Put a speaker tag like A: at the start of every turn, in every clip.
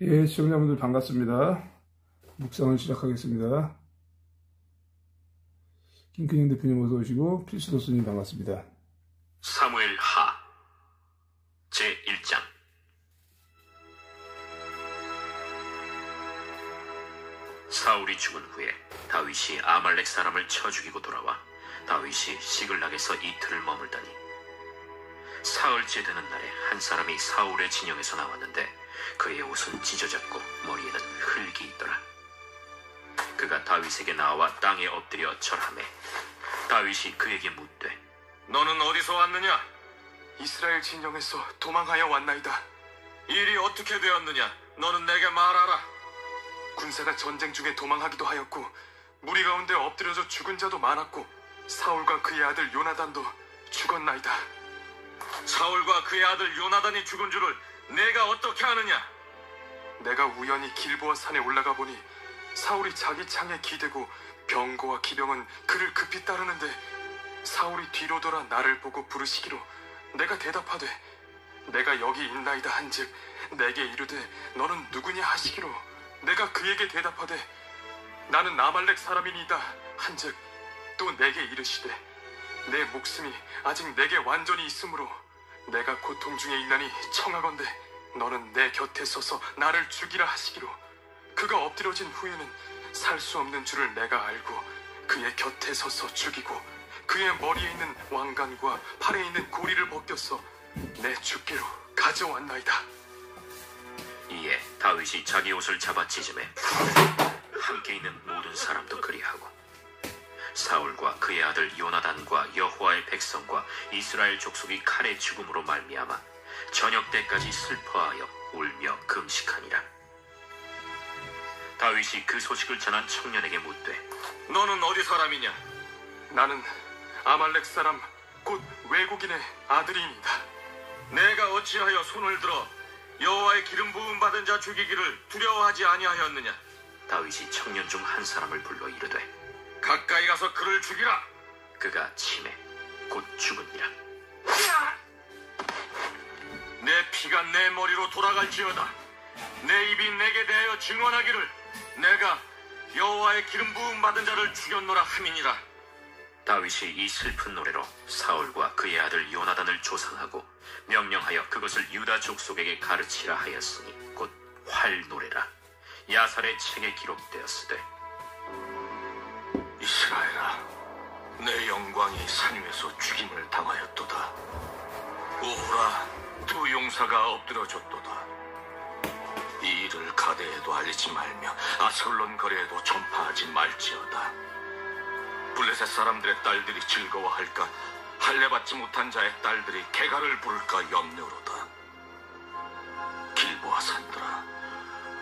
A: 예, 시청자분들 반갑습니다. 묵상을 시작하겠습니다. 김근영 대표님 어서 오시고 필수도스님 반갑습니다.
B: 사무엘 하 제1장. 사울이 죽은 후에 다윗이 아말렉 사람을 쳐 죽이고 돌아와 다윗이 시글락에서 이틀을 머물다니, 사흘째 되는 날에 한 사람이 사울의 진영에서 나왔는데 그의 옷은 찢어졌고 머리에는 흙이 있더라. 그가 다윗에게 나와 땅에 엎드려 절하매 다윗이 그에게 묻되, 너는 어디서 왔느냐?
C: 이스라엘 진영에서 도망하여 왔나이다.
B: 일이 어떻게 되었느냐? 너는 내게 말하라.
C: 군사가 전쟁 중에 도망하기도 하였고 무리 가운데 엎드려져 죽은 자도 많았고 사울과 그의 아들 요나단도 죽었나이다.
B: 사울과 그의 아들 요나단이 죽은 줄을 내가 어떻게 아느냐?
C: 내가 우연히 길보아 산에 올라가 보니 사울이 자기 창에 기대고 병거와 기병은 그를 급히 따르는데 사울이 뒤로 돌아 나를 보고 부르시기로 내가 대답하되 내가 여기 있나이다 한즉 내게 이르되 너는 누구냐 하시기로 내가 그에게 대답하되 나는 아말렉 사람이니이다 한즉 또 내게 이르시되 내 목숨이 아직 내게 완전히 있으므로 내가 고통 중에 있나니 청하건대 너는 내 곁에 서서 나를 죽이라 하시기로 그가 엎드려진 후에는 살 수 없는 줄을 내가 알고 그의 곁에 서서 죽이고 그의 머리에 있는 왕관과 팔에 있는 고리를 벗겨서 내 주께로 가져왔나이다.
B: 이에 다윗이 자기 옷을 잡아 찢음에 함께 있는 모든 사람도 그리하고 사울과 그의 아들 요나단과 여호와의 백성과 이스라엘 족속이 칼의 죽음으로 말미암아 저녁 때까지 슬퍼하여 울며 금식하니라. 다윗이 그 소식을 전한 청년에게 묻되, 너는 어디 사람이냐?
C: 나는 아말렉 사람 곧 외국인의 아들이니이다.
B: 내가 어찌하여 손을 들어 여호와의 기름 부음 받은 자 죽이기를 두려워하지 아니하였느냐? 다윗이 청년 중 한 사람을 불러 이르되, 가까이 가서 그를 죽이라. 그가 치매 곧 죽으니라. 내 피가 내 머리로 돌아갈지어다. 내 입이 내게 대하여 증언하기를 내가 여호와의 기름 부음 받은 자를 죽였노라 함이니라. 다윗이 이 슬픈 노래로 사울과 그의 아들 요나단을 조상하고 명령하여 그것을 유다 족속에게 가르치라 하였으니 곧 활노래라. 야살의 책에 기록되었으되,
D: 이스라엘아, 내 영광이 산 위에서 죽임을 당하였도다. 오호라, 두 용사가 엎드려졌도다. 이 일을 가데에도 알리지 말며 아슬론 거리에도 전파하지 말지어다. 블레셋 사람들의 딸들이 즐거워할까? 할례받지 못한 자의 딸들이 개가를 부를까 염려로다. 길보아 산들아,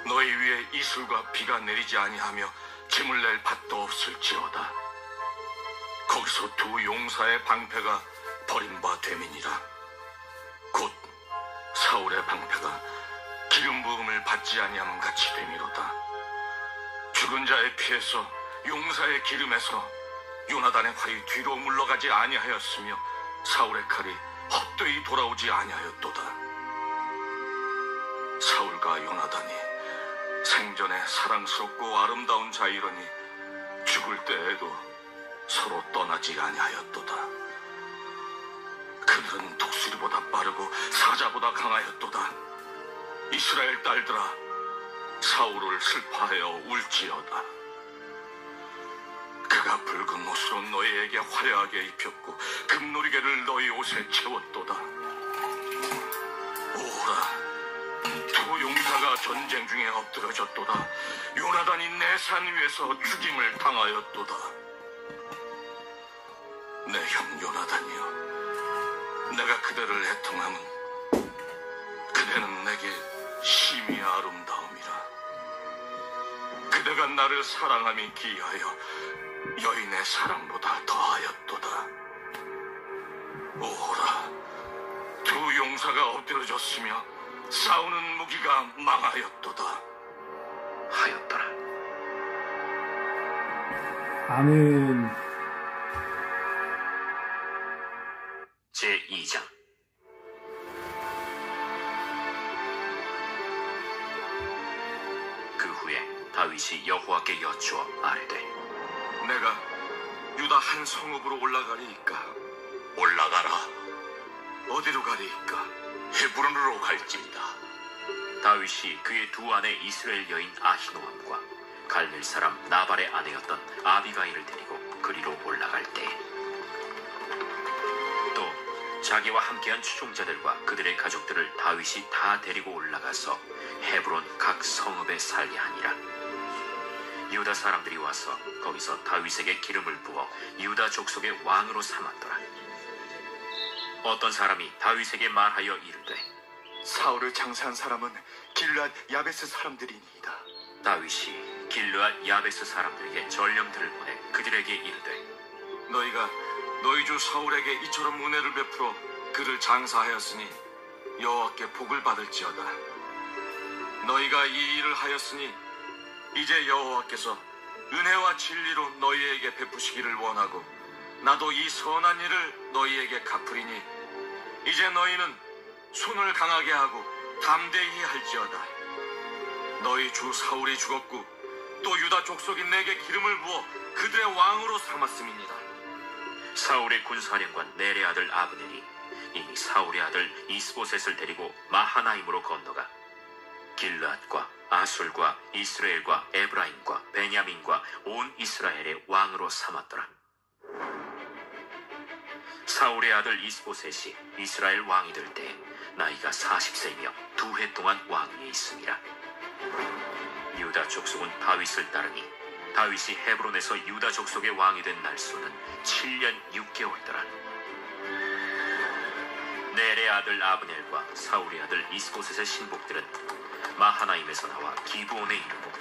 D: 너희 위에 이슬과 비가 내리지 아니하며 짐을 낼 밭도 없을지어다. 거기서 두 용사의 방패가 버림바 됨이니라. 곧 사울의 방패가 기름 부음을 받지 아니함 같이 됨이로다. 죽은 자의 피에서 용사의 기름에서 요나단의 활이 뒤로 물러가지 아니하였으며 사울의 칼이 헛되이 돌아오지 아니하였도다. 사울과 요나단이 생전에 사랑스럽고 아름다운 자이러니 죽을 때에도 서로 떠나지 아니하였도다. 그들은 독수리보다 빠르고 사자보다 강하였도다. 이스라엘 딸들아, 사울을 슬퍼하여 울지어다. 그가 붉은 옷으로 너희에게 화려하게 입혔고 금놀이개를 너희 옷에 채웠도다. 오라, 두 용사가 전쟁 중에 엎드려졌도다. 요나단이 내 산 위에서 죽임을 당하였도다. 내 형 요나단이여, 내가 그대를 애통함은 그대는 내게 심히 아름다움이라. 그대가 나를 사랑함이 기하여 여인의 사랑보다 더하였도다. 오호라, 두 용사가 엎드려졌으며 싸우는 무기가 망하였도다.
B: 하였더라.
A: 아멘.
B: 제2장. 다윗이 여호와께 여쭈어 아뢰되
D: 내가 유다 한 성읍으로 올라가리이까? 올라가라. 어디로 가리이까? 헤브론으로 갈지니라.
B: 다윗이 그의 두 아내 이스라엘 여인 아히노암과 갈멜 사람 나발의 아내였던 아비가일을 데리고 그리로 올라갈 때에 또 자기와 함께한 추종자들과 그들의 가족들을 다윗이 다 데리고 올라가서 헤브론 각 성읍에 살게 하니라. 유다 사람들이 와서 거기서 다윗에게 기름을 부어 유다 족속의 왕으로 삼았더라. 어떤 사람이 다윗에게 말하여 이르되
C: 사울을 장사한 사람은 길르앗 야베스 사람들이니이다.
B: 다윗이 길르앗 야베스 사람들에게 전령들을 보내 그들에게 이르되
D: 너희가 너희 주 사울에게 이처럼 은혜를 베풀어 그를 장사하였으니 여호와께 복을 받을지어다. 너희가 이 일을 하였으니 이제 여호와께서 은혜와 진리로 너희에게 베푸시기를 원하고 나도 이 선한 일을 너희에게 갚으리니 이제 너희는 손을 강하게 하고 담대히 할지어다. 너희 주 사울이 죽었고 또 유다 족속이 내게 기름을 부어 그들의 왕으로 삼았음이니라.
B: 사울의 군사령관 넬의 아들 아브넬이 이미 사울의 아들 이스보셋을 데리고 마하나임으로 건너가 길르앗과 아술과 이스라엘과 에브라임과 베냐민과 온 이스라엘의 왕으로 삼았더라. 사울의 아들 이스보셋이 이스라엘 왕이 될 때 나이가 40세이며 2해 동안 왕위에 있음이라. 유다 족속은 다윗을 따르니 다윗이 헤브론에서 유다 족속의 왕이 된 날수는 7년 6개월더라. 넬의 아들 아브넬과 사울의 아들 이스보셋의 신복들은 마하나임에서 나와 기브온에 이르고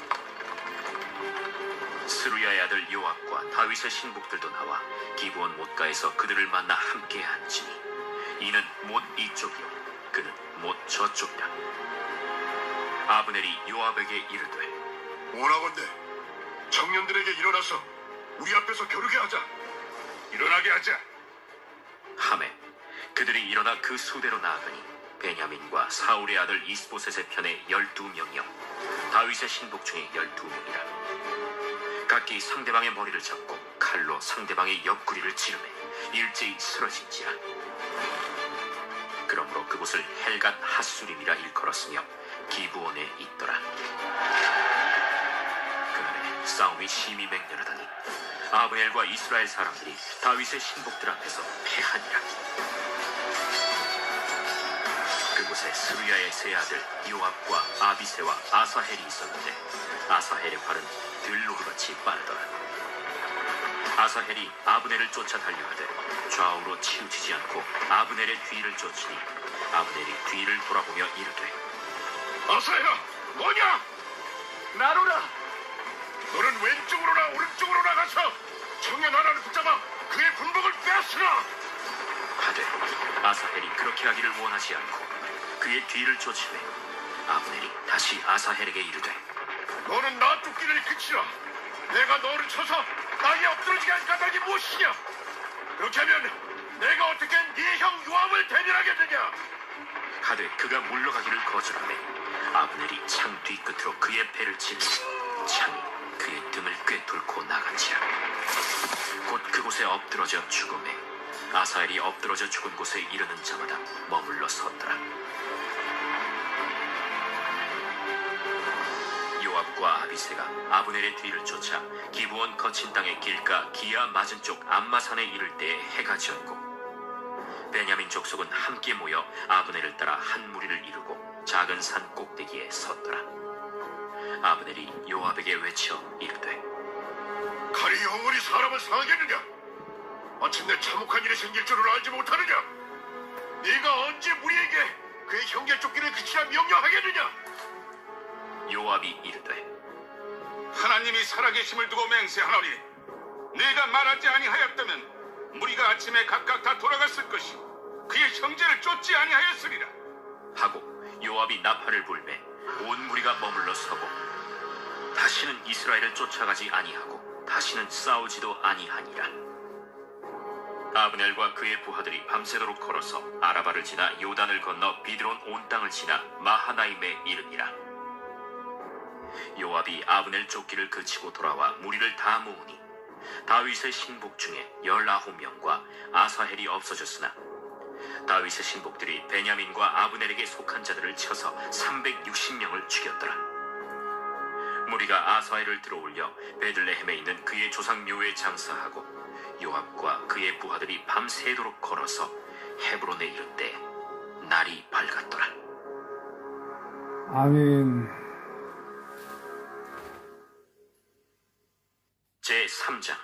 B: 스루야의 아들 요압과 다윗의 신복들도 나와 기브온 못가에서 그들을 만나 함께 앉으니 이는 못 이쪽이요 그는 못 저쪽이라. 아브넬이 요압에게 이르되
E: 원하건대 청년들에게 일어나서 우리 앞에서 겨루게 하자. 일어나게 하자.
B: 하매 그들이 일어나 그 수대로 나아가니 베냐민과 사울의 아들 이스보셋의 편에 12명이요 다윗의 신복 중에 12명이라. 각기 상대방의 머리를 잡고 칼로 상대방의 옆구리를 찌르매 일제히 쓰러진지라. 그러므로 그곳을 헬갓 핫수림이라 일컬었으며 기브온에 있더라. 그날에 싸움이 심히 맹렬하다니 아브넬과 이스라엘 사람들이 다윗의 신복들 앞에서 패하니라. 그곳에 스루야의 세 아들 요압과 아비새와 아사헬이 있었는데 아사헬의 활은 들노루같이 빠르더라. 아사헬이 아브넬을 쫓아 달려가되 좌우로 치우치지 않고 아브넬의 뒤를 쫓으니 아브넬이 뒤를 돌아보며 이르되
E: 아사야, 뭐냐?
C: 나로라.
E: 너는 왼쪽으로나 오른쪽으로 나가서 청년 하나를 붙잡아 그의 군복을 빼앗으라.
B: 하되 아사헬이 그렇게 하기를 원하지 않고 그의 뒤를 쫓으매 아브넬이 다시 아사헬에게 이르되
E: 너는 나 쫓기를 그치라. 내가 너를 쳐서 땅에 엎드러지게 할 까닭이 무엇이냐? 그렇게 하면 내가 어떻게 네 형 요압을 대면하겠느냐?
B: 하되 그가 물러가기를 거절하매 아브넬이 창 뒤끝으로 그의 배를 치니 창이 그의 등을 꿰뚫고 나간지라. 곧 그곳에 엎드러져 죽음에 아사헬이 엎드러져 죽은 곳에 이르는 자마다 머물러 섰더라. 요압과 아비새가 아브넬의 뒤를 쫓아 기브온 거친 땅의 길가 기아 맞은 쪽 암마산에 이를 때에 해가 지었고 베냐민 족속은 함께 모여 아브넬을 따라 한 무리를 이루고 작은 산 꼭대기에 섰더라. 아브넬이 요압에게 외쳐 이르되
E: 칼이 영원히 사람을 상하겠느냐? 마침내 참혹한 일이 생길 줄을 알지 못하느냐? 네가 언제 우리에게 그의 형제 쫓기를 그치라 명령하겠느냐?
B: 요압이 이르되
D: 하나님이 살아계심을 두고 맹세하노니 네가 말하지 아니하였다면 무리가 아침에 각각 다 돌아갔을 것이고 그의 형제를 쫓지 아니하였으리라.
B: 하고 요압이 나팔을 불매 온 무리가 머물러 서고 다시는 이스라엘을 쫓아가지 아니하고 다시는 싸우지도 아니하니라. 아브넬과 그의 부하들이 밤새도록 걸어서 아라바를 지나 요단을 건너 비드론 온 땅을 지나 마하나임에 이르니라. 요압이 아브넬 쫓기를 그치고 돌아와 무리를 다 모으니 다윗의 신복 중에 19명과 아사헬이 없어졌으나 다윗의 신복들이 베냐민과 아브넬에게 속한 자들을 쳐서 360명을 죽였더라. 무리가 아사헬을 들어올려 베들레헴에 있는 그의 조상 묘에 장사하고 요압과 그의 부하들이 밤새도록 걸어서 헤브론에 이를 때 날이 밝았더라.
A: 아멘.
B: 제3장.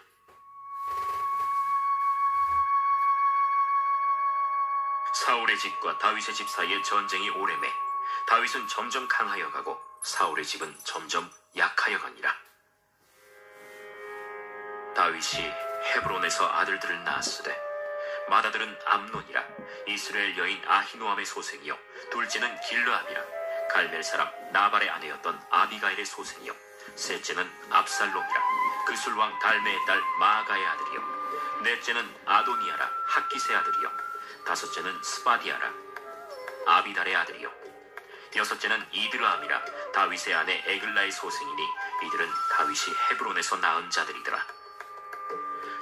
B: 사울의 집과 다윗의 집 사이에 전쟁이 오래매 다윗은 점점 강하여 가고 사울의 집은 점점 약하여 가니라. 다윗이 헤브론에서 아들들을 낳았으되 맏아들은 암논이라 이스라엘 여인 아히노암의 소생이요 둘째는 길르압이라 갈멜 사람 나발의 아내였던 아비가일의 소생이요 셋째는 압살롬이라 그술왕 달메의 딸 마아가의 아들이요 넷째는 아도니아라 학기스의 아들이요 다섯째는 스바디아라 아비달의 아들이요 여섯째는 이드르암이라 다윗의 아내 에글라의 소생이니 이들은 다윗이 헤브론에서 낳은 자들이더라.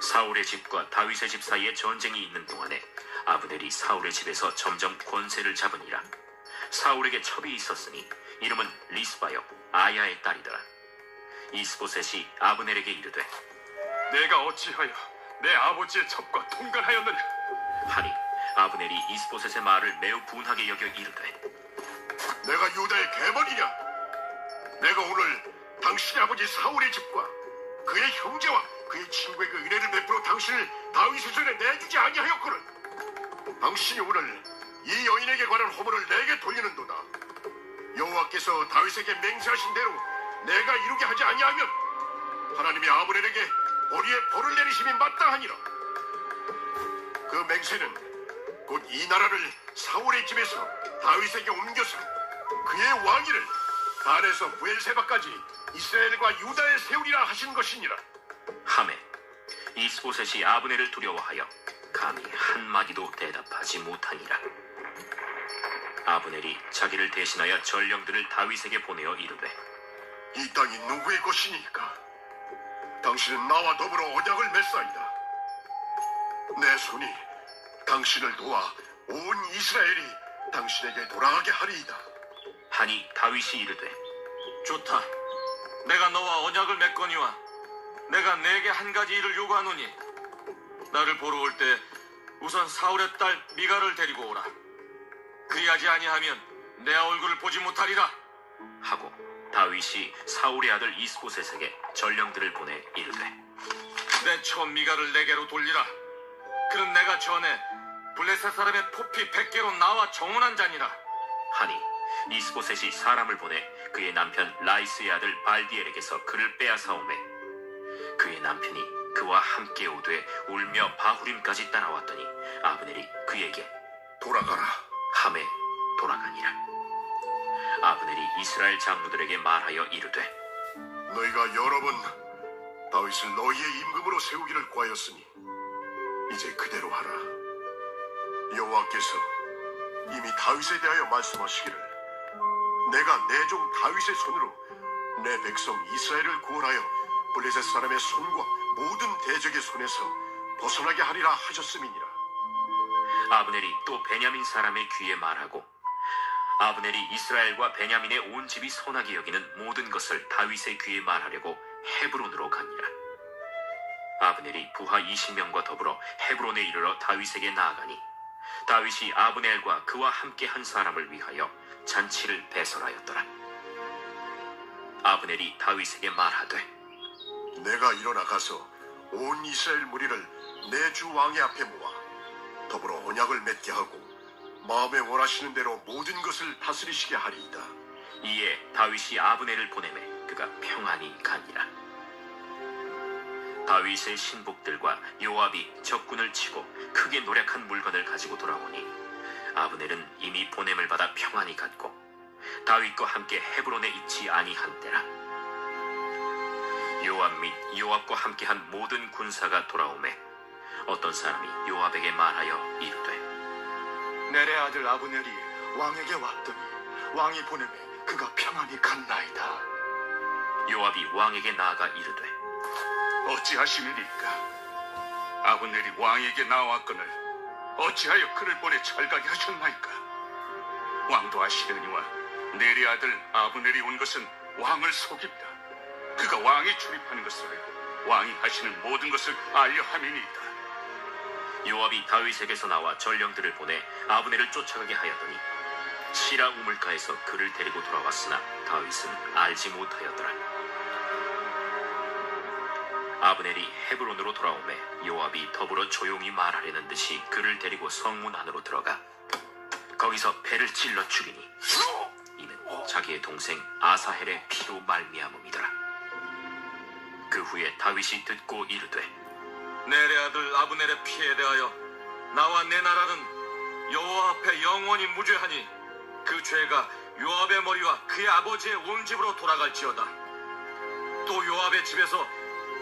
B: 사울의 집과 다윗의 집 사이에 전쟁이 있는 동안에 아브넬이 사울의 집에서 점점 권세를 잡으니라. 사울에게 첩이 있었으니 이름은 리스바요 아야의 딸이더라. 이스보셋이 아브넬에게 이르되
C: 내가 어찌하여 내 아버지의 첩과 통관하였느냐
B: 하니 아브넬이 이스보셋의 말을 매우 분하게 여겨 이르되
E: 내가 유다의 계벌이냐? 내가 오늘 당신의 아버지 사울의 집과 그의 형제와 그의 친구에게 은혜를 베풀어 당신을 다윗의 손에 내주지 아니하였거늘. 당신이 오늘 이 여인에게 관한 허물을 내게 돌리는도다. 여호와께서 다윗에게 맹세하신 대로 내가 이루게 하지 아니하면 하나님이 아브넬에게 머리에 벌을 내리심이 마땅하니라. 그 맹세는 곧 이 나라를 사울의 집에서 다윗에게 옮겨서 그의 왕위를 단에서 부엘세바까지 이스라엘과 유다에 세우리라 하신 것이니라.
B: 하매 이스보셋이 아브넬을 두려워하여 감히 한마디도 대답하지 못하니라. 아브넬이 자기를 대신하여 전령들을 다윗에게 보내어 이르되
E: 이 땅이 누구의 것이니까? 당신은 나와 더불어 언약을 맺사이다. 내 손이 당신을 도와 온 이스라엘이 당신에게 돌아가게 하리이다.
B: 하니 다윗이 이르되
D: 좋다. 내가 너와 언약을 맺거니와 내가 내게 한 가지 일을 요구하노니 나를 보러 올 때 우선 사울의 딸 미갈을 데리고 오라. 그리하지 아니하면 내 얼굴을 보지 못하리라.
B: 하고 다윗이 사울의 아들 이스보셋에게 전령들을 보내 이르되
D: 내 처 미갈을 내게로 돌리라. 그는 내가 전에 블레셋 사람의 포피 100개로 나와 정언한 자니라.
B: 하니 이스보셋이 사람을 보내 그의 남편 라이스의 아들 발디엘에게서 그를 빼앗아오매 그의 남편이 그와 함께 오되 울며 바후림까지 따라왔더니 아브넬이 그에게
E: 돌아가라.
B: 함에 돌아가니라. 아브넬이 이스라엘 장로들에게 말하여 이르되
E: 너희가 여러 번 다윗을 너희의 임금으로 세우기를 구하였으니 이제 그대로 하라. 여호와께서 이미 다윗에 대하여 말씀하시기를 내가 내 종 다윗의 손으로 내 백성 이스라엘을 구원하여 블레셋 사람의 손과 모든 대적의 손에서 벗어나게 하리라 하셨음이니라.
B: 아브넬이 또 베냐민 사람의 귀에 말하고 아브넬이 이스라엘과 베냐민의 온 집이 선하게 여기는 모든 것을 다윗의 귀에 말하려고 헤브론으로 가니라. 아브넬이 부하 20명과 더불어 헤브론에 이르러 다윗에게 나아가니 다윗이 아브넬과 그와 함께 한 사람을 위하여 잔치를 배설하였더라. 아브넬이 다윗에게 말하되
E: 내가 일어나 가서 온 이스라엘 무리를 내 주 왕의 앞에 모아 더불어 언약을 맺게 하고 마음에 원하시는 대로 모든 것을 다스리시게 하리이다.
B: 이에 다윗이 아브넬을 보내매 그가 평안히 가니라. 다윗의 신복들과 요압이 적군을 치고 크게 노력한 물건을 가지고 돌아오니 아브넬은 이미 보냄을 받아 평안히 갔고 다윗과 함께 헤브론에 있지 아니한 때라. 요압 및 요압과 함께한 모든 군사가 돌아오매 어떤 사람이 요압에게 말하여 이르되
F: 넬의 아들 아브넬이 왕에게 왔더니 왕이 보내매 그가 평안히 갔나이다.
B: 요압이 왕에게 나아가 이르되
D: 어찌하심이니까? 아브넬이 왕에게 나왔거늘 어찌하여 그를 보내 철가게 하셨나이까? 왕도 아시려니와 내리 아들 아브넬이 온 것은 왕을 속입니다. 그가 왕이 출입하는 것을 알고 왕이 하시는 모든 것을 알려 함이니이다.
B: 요압이 다윗에게서 나와 전령들을 보내 아브넬을 쫓아가게 하였더니 시라 우물가에서 그를 데리고 돌아왔으나 다윗은 알지 못하였더라. 아브넬이 헤브론으로 돌아오매 요압이 더불어 조용히 말하려는 듯이 그를 데리고 성문 안으로 들어가 거기서 배를 찔러 죽이니 이는 자기의 동생 아사헬의 피로 말미암음이더라. 그 후에 다윗이 듣고 이르되
F: 내레 아들 아브넬의 피에 대하여 나와 내 나라는 여호와 앞에 영원히 무죄하니 그 죄가 요압의 머리와 그의 아버지의 온 집으로 돌아갈지어다. 또 요압의 집에서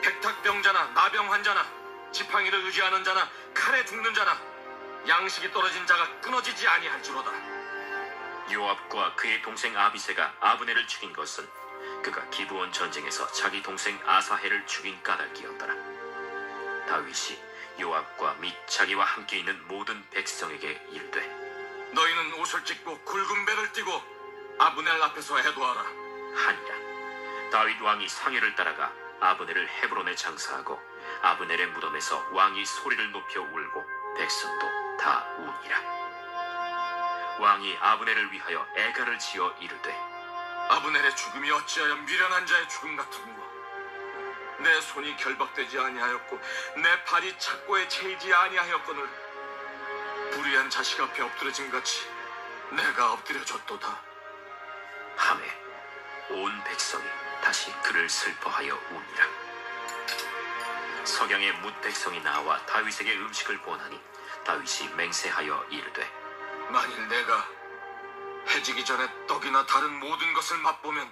F: 백탁병자나 나병 환자나 지팡이를 의지하는 자나 칼에 죽는 자나 양식이 떨어진 자가 끊어지지 아니할지로다.
B: 요압과 그의 동생 아비새가 아브넬을 죽인 것은 그가 기브온 전쟁에서 자기 동생 아사헬을 죽인 까닭이었더라. 다윗이 요압과 및 자기와 함께 있는 모든 백성에게 이르되
F: 너희는 옷을 찢고 굵은 배를 띠고 아브넬 앞에서 해도하라
B: 하니라. 다윗 왕이 상해를 따라가 아브넬을 헤브론에 장사하고 아브넬의 무덤에서 왕이 소리를 높여 울고 백성도 다 우니라. 왕이 아브넬을 위하여 애가를 지어 이르되
F: 아브넬의 죽음이 어찌하여 미련한 자의 죽음 같은고? 내 손이 결박되지 아니하였고 내 발이 착고에 채이지 아니하였거늘 불의한 자식 앞에 엎드려짐 같이 내가 엎드려졌도다.
B: 하매 온 백성이 다시 그를 슬퍼하여 우니라. 석양에 뭇 백성이 나와 다윗에게 음식을 보내니 다윗이 맹세하여 이르되
F: 만일 내가 해지기 전에 떡이나 다른 모든 것을 맛보면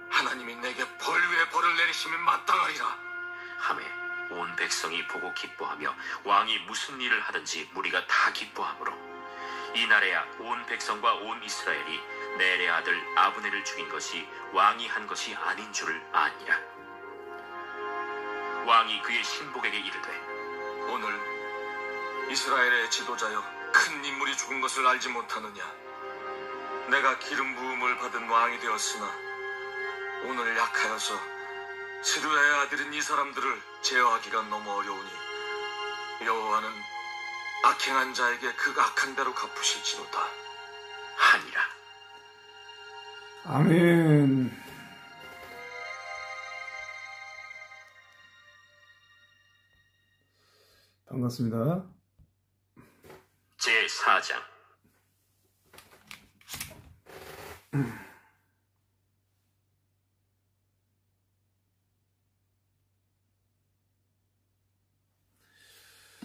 F: 하나님이 내게 벌 위에 벌을 내리시면 마땅하리라.
B: 하매 온 백성이 보고 기뻐하며 왕이 무슨 일을 하든지 무리가 다 기뻐하므로 이날에야 온 백성과 온 이스라엘이 넬의 아들 아브넬을 죽인 것이 왕이 한 것이 아닌 줄을 아니라. 왕이 그의 신복에게 이르되
F: 오늘 이스라엘의 지도자여 큰 인물이 죽은 것을 알지 못하느냐? 내가 기름 부음을 받은 왕이 되었으나 오늘 약하여서 스루야의 아들인 이 사람들을 제어하기가 너무 어려우니 여호와는 악행한 자에게 그 악한 대로 갚으실지로다
B: 하니라.
A: 아멘. 반갑습니다.
B: 제4장.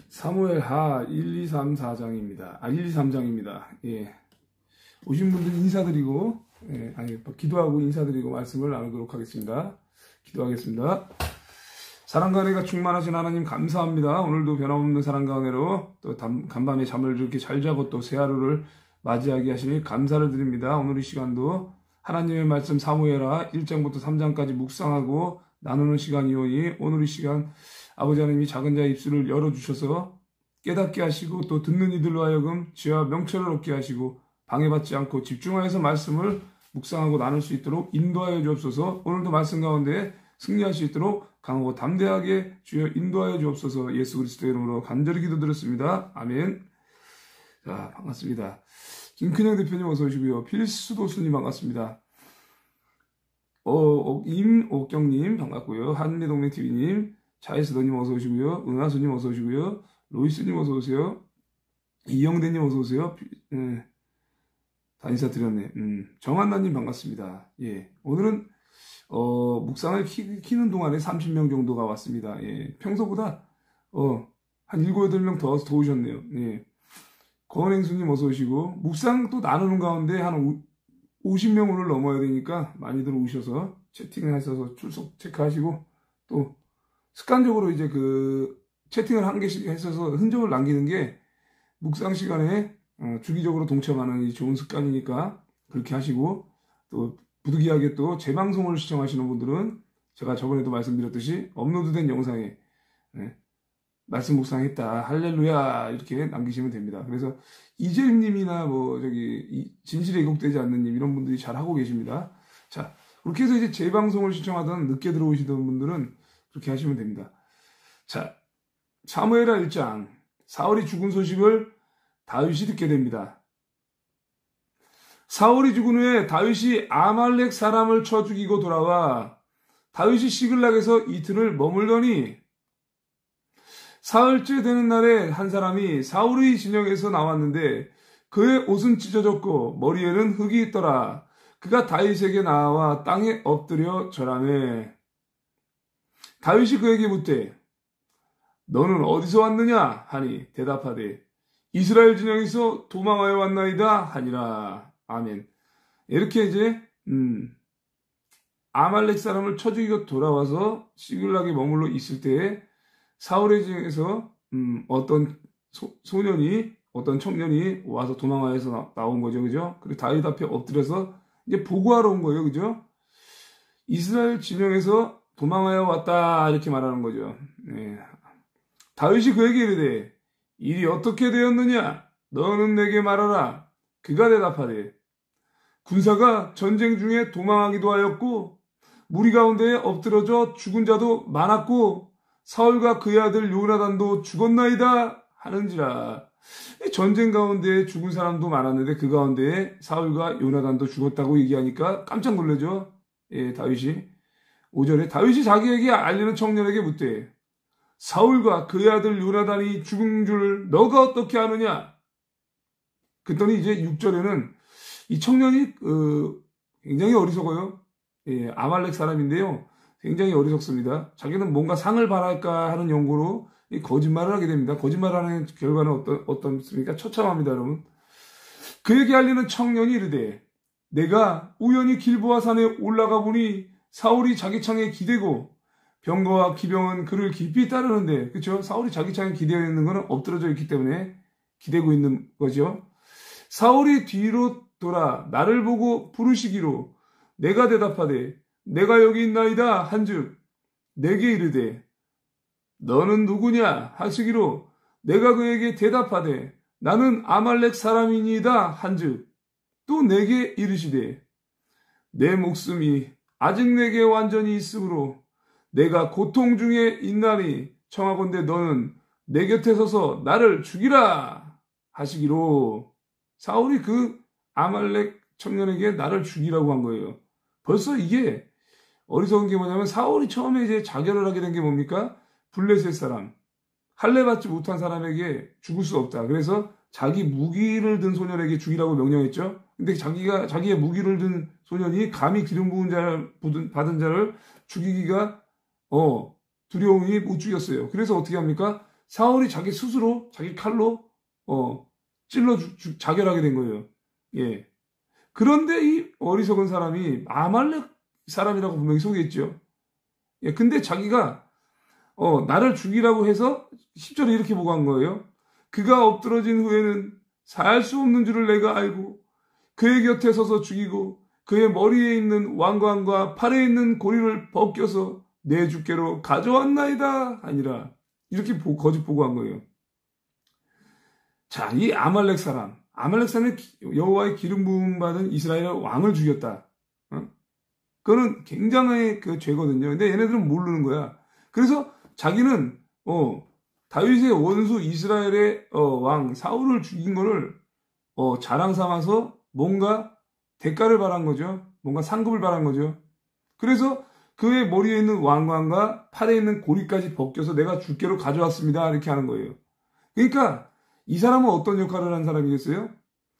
A: 사무엘 하 1, 2, 3, 4장입니다. 1, 2, 3장입니다. 예. 오신 분들 인사드리고, 기도하고 인사드리고 말씀을 나누도록 하겠습니다. 기도하겠습니다. 사랑과 은혜가 충만하신 하나님 감사합니다. 오늘도 변함없는 사랑과 은혜로 또 간밤에 잠을 이렇게 잘 자고 또 새 하루를 맞이하게 하시니 감사를 드립니다. 오늘 이 시간도 하나님의 말씀 사무엘하 1장부터 3장까지 묵상하고 나누는 시간이오니 오늘 이 시간 아버지 하나님이 작은 자의 입술을 열어주셔서 깨닫게 하시고 또 듣는 이들로 하여금 지혜와 명철을 얻게 하시고 방해받지 않고 집중하여서 말씀을 묵상하고 나눌 수 있도록 인도하여 주옵소서. 오늘도 말씀 가운데 승리할 수 있도록 강하고 담대하게 주여 인도하여 주옵소서. 예수 그리스도의 이름으로 간절히 기도드렸습니다. 아멘. 자, 반갑습니다. 김큰영 대표님 어서 오시고요. 필수도수님 반갑습니다. 임옥경님 반갑고요. 한미동맹TV님, 차이스더님 어서 오시고요. 은하수님 어서 오시고요. 로이스님 어서 오세요. 이영대님 어서 오세요. 다 인사드렸네. 정한나님 반갑습니다. 예. 오늘은 묵상을 키는 동안에 30명 정도가 왔습니다. 예. 평소보다 한 7, 8명 더 오셨네요. 예. 권행수님 어서 오시고, 묵상 또 나누는 가운데 한 50명 오늘 넘어야 되니까 많이들 오셔서 채팅하셔서 출석 체크하시고, 또 습관적으로 이제 채팅을 한 개씩 했어서 흔적을 남기는 게 묵상 시간에 주기적으로 동참하는 이 좋은 습관이니까 그렇게 하시고, 또 부득이하게 또 재방송을 시청하시는 분들은 제가 저번에도 말씀드렸듯이 업로드된 영상에 말씀 묵상했다, 할렐루야 이렇게 남기시면 됩니다. 그래서 이재임님이나 진실에 왜곡되지 않는님 이런 분들이 잘 하고 계십니다. 자, 그렇게 해서 이제 재방송을 시청하던 늦게 들어오시던 분들은 그렇게 하시면 됩니다. 자, 사무엘하 1장, 사울이 죽은 소식을 다윗이 듣게 됩니다. 사울이 죽은 후에 다윗이 아말렉 사람을 쳐 죽이고 돌아와 다윗이 시글락에서 이틀을 머물더니 사흘째 되는 날에 한 사람이 사울의 진영에서 나왔는데 그의 옷은 찢어졌고 머리에는 흙이 있더라. 그가 다윗에게 나와 땅에 엎드려 절하매 다윗이 그에게 묻되 너는 어디서 왔느냐 하니 대답하되 이스라엘 진영에서 도망하여 왔나이다 하니라. 아멘. 이렇게 이제 아말렉 사람을 쳐 죽이고 돌아와서 시글락에 머물러 있을 때에 사울의 진영에서 어떤 소년이 어떤 청년이 와서 도망하여서 나온 거죠, 그죠? 그리고 다윗 앞에 엎드려서 이제 보고하러 온 거예요, 그죠? 이스라엘 진영에서 도망하여 왔다 이렇게 말하는 거죠. 네. 다윗이 그에게 이르되 일이 어떻게 되었느냐? 너는 내게 말하라. 그가 대답하되 군사가 전쟁 중에 도망하기도 하였고 무리 가운데에 엎드러져 죽은 자도 많았고 사울과 그의 아들 요나단도 죽었나이다 하는지라. 전쟁 가운데 죽은 사람도 많았는데 그 가운데에 사울과 요나단도 죽었다고 얘기하니까 깜짝 놀라죠. 예, 다윗이 5절에 다윗이 자기에게 알리는 청년에게 묻되 사울과 그의 아들 요나단이 죽은 줄 너가 어떻게 아느냐? 그랬더니 이제 6절에는 이 청년이 굉장히 어리석어요. 예, 아말렉 사람인데요. 굉장히 어리석습니다. 자기는 뭔가 상을 바랄까 하는 연구로 거짓말을 하게 됩니다. 거짓말하는 결과는 어떻습니까? 처참합니다, 여러분. 그에게 알리는 청년이 이르되 내가 우연히 길보아 산에 올라가 보니 사울이 자기 창에 기대고 병거와 기병은 그를 깊이 따르는데, 그렇죠? 사울이 자기 창에 기대어 있는 것은 엎드러져 있기 때문에 기대고 있는 거죠. 사울이 뒤로 돌아 나를 보고 부르시기로 내가 대답하되 내가 여기 있나이다 한즉 내게 이르되 너는 누구냐 하시기로 내가 그에게 대답하되 나는 아말렉 사람이니이다 한즉 또 내게 이르시되 내 목숨이 아직 내게 완전히 있으므로 내가 고통 중에 있나니 청하건대 너는 내 곁에 서서 나를 죽이라 하시기로. 사울이 그 아말렉 청년에게 나를 죽이라고 한 거예요. 벌써 이게 어리석은 게 뭐냐면 사울이 처음에 이제 자결을 하게 된 게 뭡니까? 블레셋 사람, 할례 받지 못한 사람에게 죽을 수 없다. 그래서 자기 무기를 든 소년에게 죽이라고 명령했죠. 근데 자기의 무기를 든 소년이 감히 기름 부은 자를 받은 자를 죽이기가 두려우니 못 죽였어요. 그래서 어떻게 합니까? 사울이 자기 스스로 자기 칼로 찔러 자결하게 된 거예요. 예. 그런데 이 어리석은 사람이 아말렉 사람이라고 분명히 소개했죠. 예. 근데 자기가 나를 죽이라고 해서 10절에 이렇게 보고한 거예요. 그가 엎드러진 후에는 살 수 없는 줄을 내가 알고 그의 곁에 서서 죽이고 그의 머리에 있는 왕관과 팔에 있는 고리를 벗겨서 내 주께로 가져왔나이다 아니라 이렇게 거짓 보고한 거예요. 자, 이 아말렉 사람이 여호와의 기름 부음 받은 이스라엘의 왕을 죽였다. 그거는 굉장히 그 죄거든요. 근데 얘네들은 모르는 거야. 그래서 자기는 다윗의 원수 이스라엘의 왕 사울을 죽인 거를 자랑 삼아서 뭔가 대가를 바란 거죠. 뭔가 상급을 바란 거죠. 그래서 그의 머리에 있는 왕관과 팔에 있는 고리까지 벗겨서 내가 주께로 가져왔습니다. 이렇게 하는 거예요. 그러니까 이 사람은 어떤 역할을 한 사람이겠어요?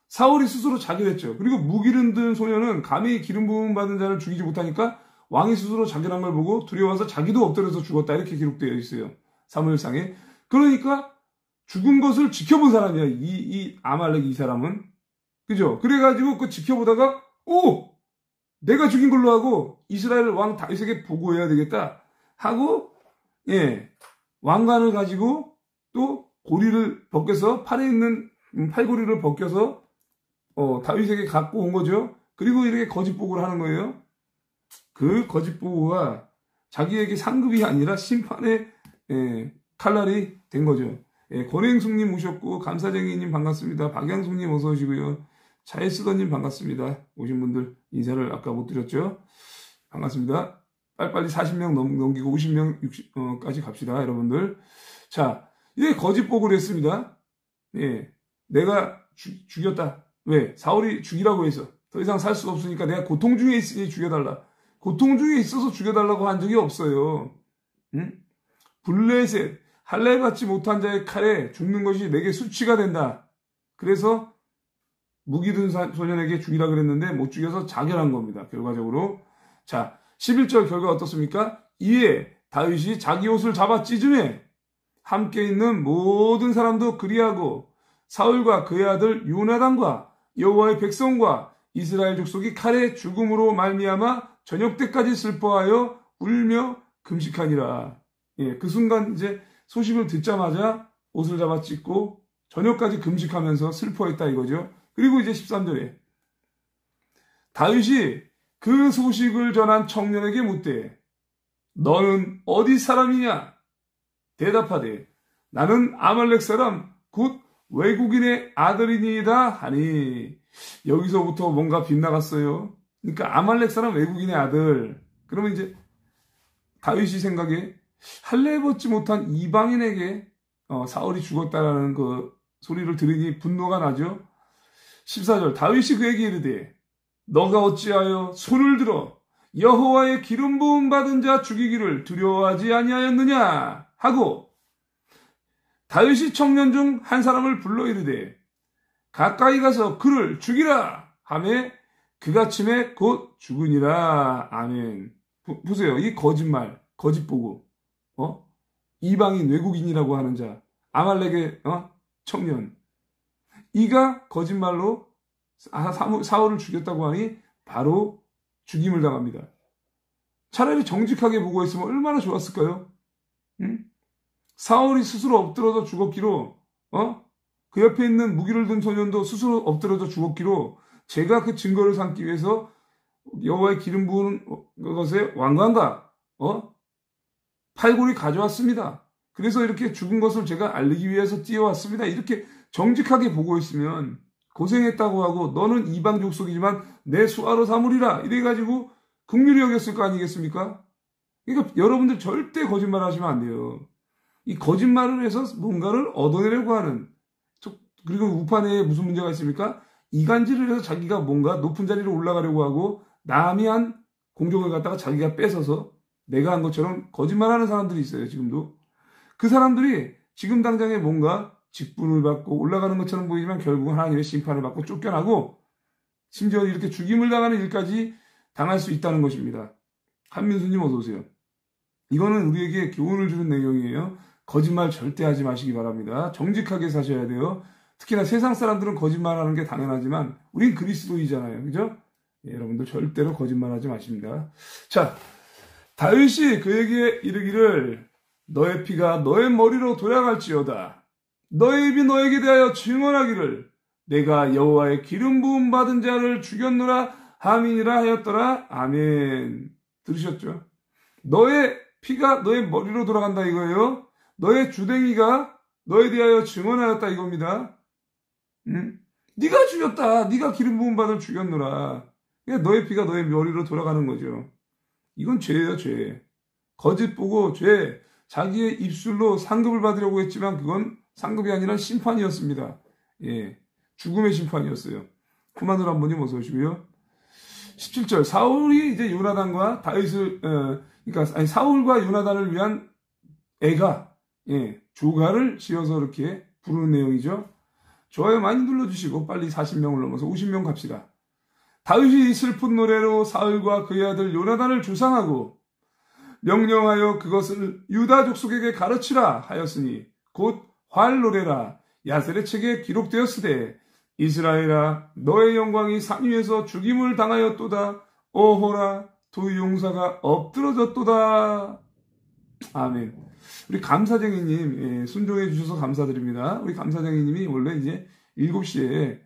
A: 사울이 스스로 자결했죠. 그리고 무기를 든 소년은 감히 기름 부음 받은 자를 죽이지 못하니까 왕이 스스로 자결한 걸 보고 두려워서 자기도 엎드려서 죽었다. 이렇게 기록되어 있어요. 사무엘상에. 그러니까 죽은 것을 지켜본 사람이야. 이 아말렉 이 사람은. 그죠? 그래가지고 그 지켜보다가 내가 죽인 걸로 하고 이스라엘 왕 다윗에게 보고해야 되겠다 하고 왕관을 가지고 또 고리를 벗겨서 팔에 있는 팔고리를 벗겨서 다윗에게 갖고 온 거죠. 그리고 이렇게 거짓 보고를 하는 거예요. 그 거짓 보고가 자기에게 상급이 아니라 심판의 칼날이 된 거죠. 권행숙님 오셨고, 감사쟁이님 반갑습니다. 박양숙님 어서 오시고요. 차에쓰더님 반갑습니다. 오신 분들 인사를 아까 못 드렸죠. 반갑습니다. 빨리빨리 40명 넘기고 50명 60까지 갑시다, 여러분들. 자, 이게 거짓 보고를 했습니다. 내가 죽였다. 왜? 사울이 죽이라고 해서. 더 이상 살 수가 없으니까 내가 고통 중에 있으니 죽여달라. 고통 중에 있어서 죽여달라고 한 적이 없어요. 블레셋, 할례 받지 못한 자의 칼에 죽는 것이 내게 수치가 된다. 그래서 무기 든 소년에게 죽이라 그랬는데 못 죽여서 자결한 겁니다. 결과적으로. 자, 11절 결과 어떻습니까? 이에 다윗이 자기 옷을 잡아 찢으매 함께 있는 모든 사람도 그리하고 사울과 그의 아들 요나단과 여호와의 백성과 이스라엘 족속이 칼의 죽음으로 말미암아 저녁 때까지 슬퍼하여 울며 금식하니라. 그 순간 이제 소식을 듣자마자 옷을 잡아 찢고 저녁까지 금식하면서 슬퍼했다 이거죠. 그리고 이제 13절에 다윗이 그 소식을 전한 청년에게 묻되 너는 어디 사람이냐? 대답하되 나는 아말렉 사람 곧 외국인의 아들이니이다 하니 여기서부터 뭔가 빗나갔어요. 그러니까 아말렉 사람 외국인의 아들. 그러면 이제 다윗이 생각에 할례 받지 못한 이방인에게 사울이 죽었다라는 그 소리를 들으니 분노가 나죠. 14절 다윗이 그에게 이르되 너가 어찌하여 손을 들어 여호와의 기름 부음 받은 자 죽이기를 두려워하지 아니하였느냐 하고 다윗이 청년 중 한 사람을 불러 이르되 가까이 가서 그를 죽이라 하매 그가 침에 곧 죽으니라. 아멘. 보세요. 이 거짓말, 거짓 보고 이방인 외국인이라고 하는 자 아말렉의 청년 이가 거짓말로 사울을 죽였다고 하니 바로 죽임을 당합니다. 차라리 정직하게 보고했으면 얼마나 좋았을까요? 사울이 스스로 엎드러져 죽었기로 그 옆에 있는 무기를 든 소년도 스스로 엎드러져 죽었기로 제가 그 증거를 삼기 위해서 여호와의 기름 부은 것에 왕관과 팔골이 가져왔습니다. 그래서 이렇게 죽은 것을 제가 알리기 위해서 뛰어왔습니다. 이렇게 정직하게 보고했으면 고생했다고 하고 너는 이방 족속이지만 내 수하로 삼으리라 이래가지고 긍휼히 여겼을 거 아니겠습니까? 그러니까 여러분들 절대 거짓말 하시면 안 돼요. 이 거짓말을 해서 뭔가를 얻어내려고 하는, 그리고 우판에 무슨 문제가 있습니까? 이간질을 해서 자기가 뭔가 높은 자리로 올라가려고 하고 남이 한 공적을 갖다가 자기가 뺏어서 내가 한 것처럼 거짓말하는 사람들이 있어요. 지금도. 그 사람들이 지금 당장에 뭔가 직분을 받고 올라가는 것처럼 보이지만 결국은 하나님의 심판을 받고 쫓겨나고 심지어 이렇게 죽임을 당하는 일까지 당할 수 있다는 것입니다. 한민수님 어서 오세요. 이거는 우리에게 교훈을 주는 내용이에요. 거짓말 절대 하지 마시기 바랍니다. 정직하게 사셔야 돼요. 특히나 세상 사람들은 거짓말하는 게 당연하지만 우린 그리스도이잖아요. 그죠? 여러분들 절대로 거짓말하지 마십니다. 자, 다윗이 그에게 이르기를 너의 피가 너의 머리로 돌아갈지어다. 너의 입이 너에게 대하여 증언하기를 내가 여호와의 기름 부음 받은 자를 죽였노라 하민이라 하였더라. 아멘. 들으셨죠? 너의 피가 너의 머리로 돌아간다 이거예요. 너의 주댕이가 너에 대하여 증언하였다 이겁니다. 네가 죽였다. 네가 기름 부음 받을 죽였노라. 너의 피가 너의 머리로 돌아가는 거죠. 이건 죄예요, 죄. 거짓 보고 죄. 자기의 입술로 상급을 받으려고 했지만 그건 상급이 아니라 심판이었습니다. 죽음의 심판이었어요. 쿠마누 한번님 어서 오시고요. 17절 사울이 이제 요나단과 다윗을 그러니까 사울과 요나단을 위한 애가 조가를 지어서 이렇게 부르는 내용이죠. 좋아요 많이 눌러주시고 빨리 40명을 넘어서 50명 갑시다. 다윗이 슬픈 노래로 사울과 그의 아들 요나단을 주상하고 명령하여 그것을 유다 족속에게 가르치라 하였으니 곧 활노래라 야셀의 책에 기록되었으되 이스라엘아 너의 영광이 산 위에서 죽임을 당하였도다. 오호라 두 용사가 엎드러졌도다. 아멘. 우리 감사쟁이님 순종해 주셔서 감사드립니다. 우리 감사쟁이님이 원래 이제 7시에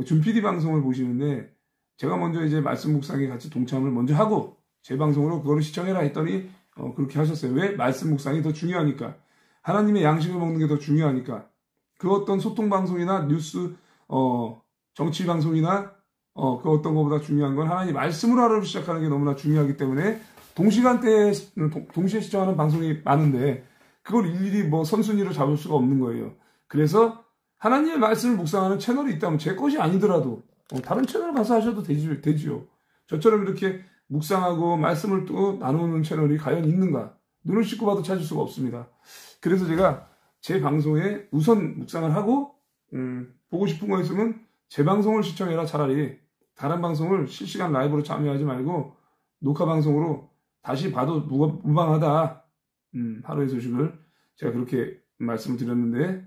A: 준PD 방송을 보시는데 제가 먼저 이제 말씀 묵상에 같이 동참을 먼저 하고 제 방송으로 그거를 시청해라 했더니 그렇게 하셨어요. 왜? 말씀 묵상이 더 중요하니까. 하나님의 양식을 먹는 게 더 중요하니까. 그 어떤 소통 방송이나 뉴스 정치 방송이나 그 어떤 것보다 중요한 건 하나님 말씀으로 하루를 시작하는 게 너무나 중요하기 때문에 동시간대에 동시에 시청하는 방송이 많은데 그걸 일일이 뭐 선순위로 잡을 수가 없는 거예요. 그래서 하나님의 말씀을 묵상하는 채널이 있다면 제 것이 아니더라도 다른 채널 가서 하셔도 되지요. 저처럼 이렇게 묵상하고 말씀을 또 나누는 채널이 과연 있는가? 눈을 씻고 봐도 찾을 수가 없습니다. 그래서 제가 제 방송에 우선 묵상을 하고 보고 싶은 거 있으면 제 방송을 시청해라. 차라리 다른 방송을 실시간 라이브로 참여하지 말고 녹화 방송으로 다시 봐도 무방하다. 하루의 소식을 제가 그렇게 말씀을 드렸는데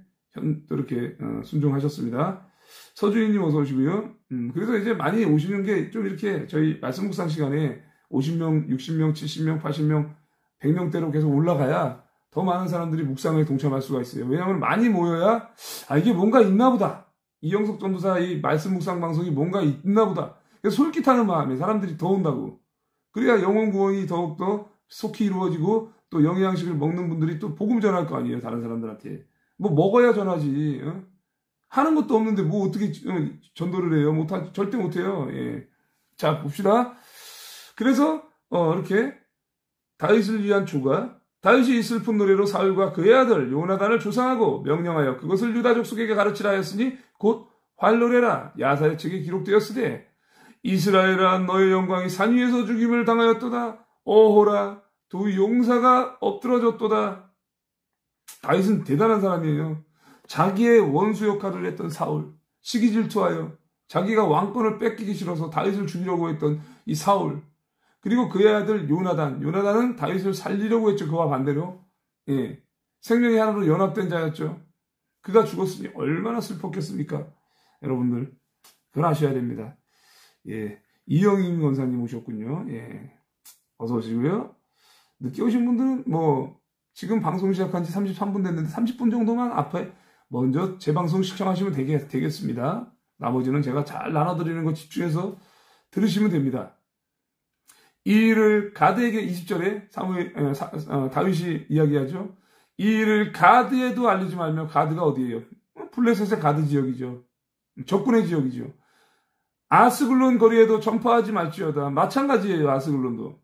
A: 또 이렇게 순종하셨습니다. 서주인님 어서 오시고요. 그래서 이제 많이 오시는 게 좀 이렇게 저희 말씀 묵상 시간에 50명, 60명, 70명, 80명, 100명대로 계속 올라가야 더 많은 사람들이 묵상에 동참할 수가 있어요. 왜냐하면 많이 모여야 이게 뭔가 있나 보다. 이영석 전도사 이 말씀 묵상 방송이 뭔가 있나 보다. 그래서 솔깃하는 마음에 사람들이 더 온다고. 그래야 영혼 구원이 더욱더 속히 이루어지고 또 영양식을 먹는 분들이 또 복음 전할 거 아니에요. 다른 사람들한테. 뭐 먹어야 전하지. 하는 것도 없는데 뭐 어떻게 전도를 해요? 절대 못해요. 예. 자, 봅시다. 그래서 이렇게 다윗을 위한 조가 다윗이 이 슬픈 노래로 사울과 그의 아들 요나단을 조상하고 명령하여 그것을 유다 족속에게 가르치라 하였으니 곧 활노래라 야사의 책에 기록되었으되 이스라엘아 너의 영광이 산 위에서 죽임을 당하였도다. 오호라 두 용사가 엎드러졌도다. 다윗은 대단한 사람이에요. 자기의 원수 역할을 했던 사울, 시기 질투하여 자기가 왕권을 뺏기기 싫어서 다윗을 죽이려고 했던 이 사울, 그리고 그의 아들 요나단은 다윗을 살리려고 했죠. 그와 반대로. 예. 생명이 하나로 연합된 자였죠. 그가 죽었으니 얼마나 슬펐겠습니까? 여러분들, 그걸 아셔야 됩니다. 예. 이영임 권사님 오셨군요. 예. 어서 오시고요. 늦게 오신 분들은 지금 방송 시작한 지 33분 됐는데 30분 정도만 앞에 먼저 제 방송 시청하시면 되겠습니다. 나머지는 제가 잘 나눠드리는 거 집중해서 들으시면 됩니다. 이 일을 가드에게 20절에 다윗이 이야기하죠. 이 일을 가드에도 알리지 말며. 가드가 어디예요? 블레셋의 가드 지역이죠. 적군의 지역이죠. 아스글론 거리에도 전파하지 말지어다. 마찬가지예요. 아스글론도.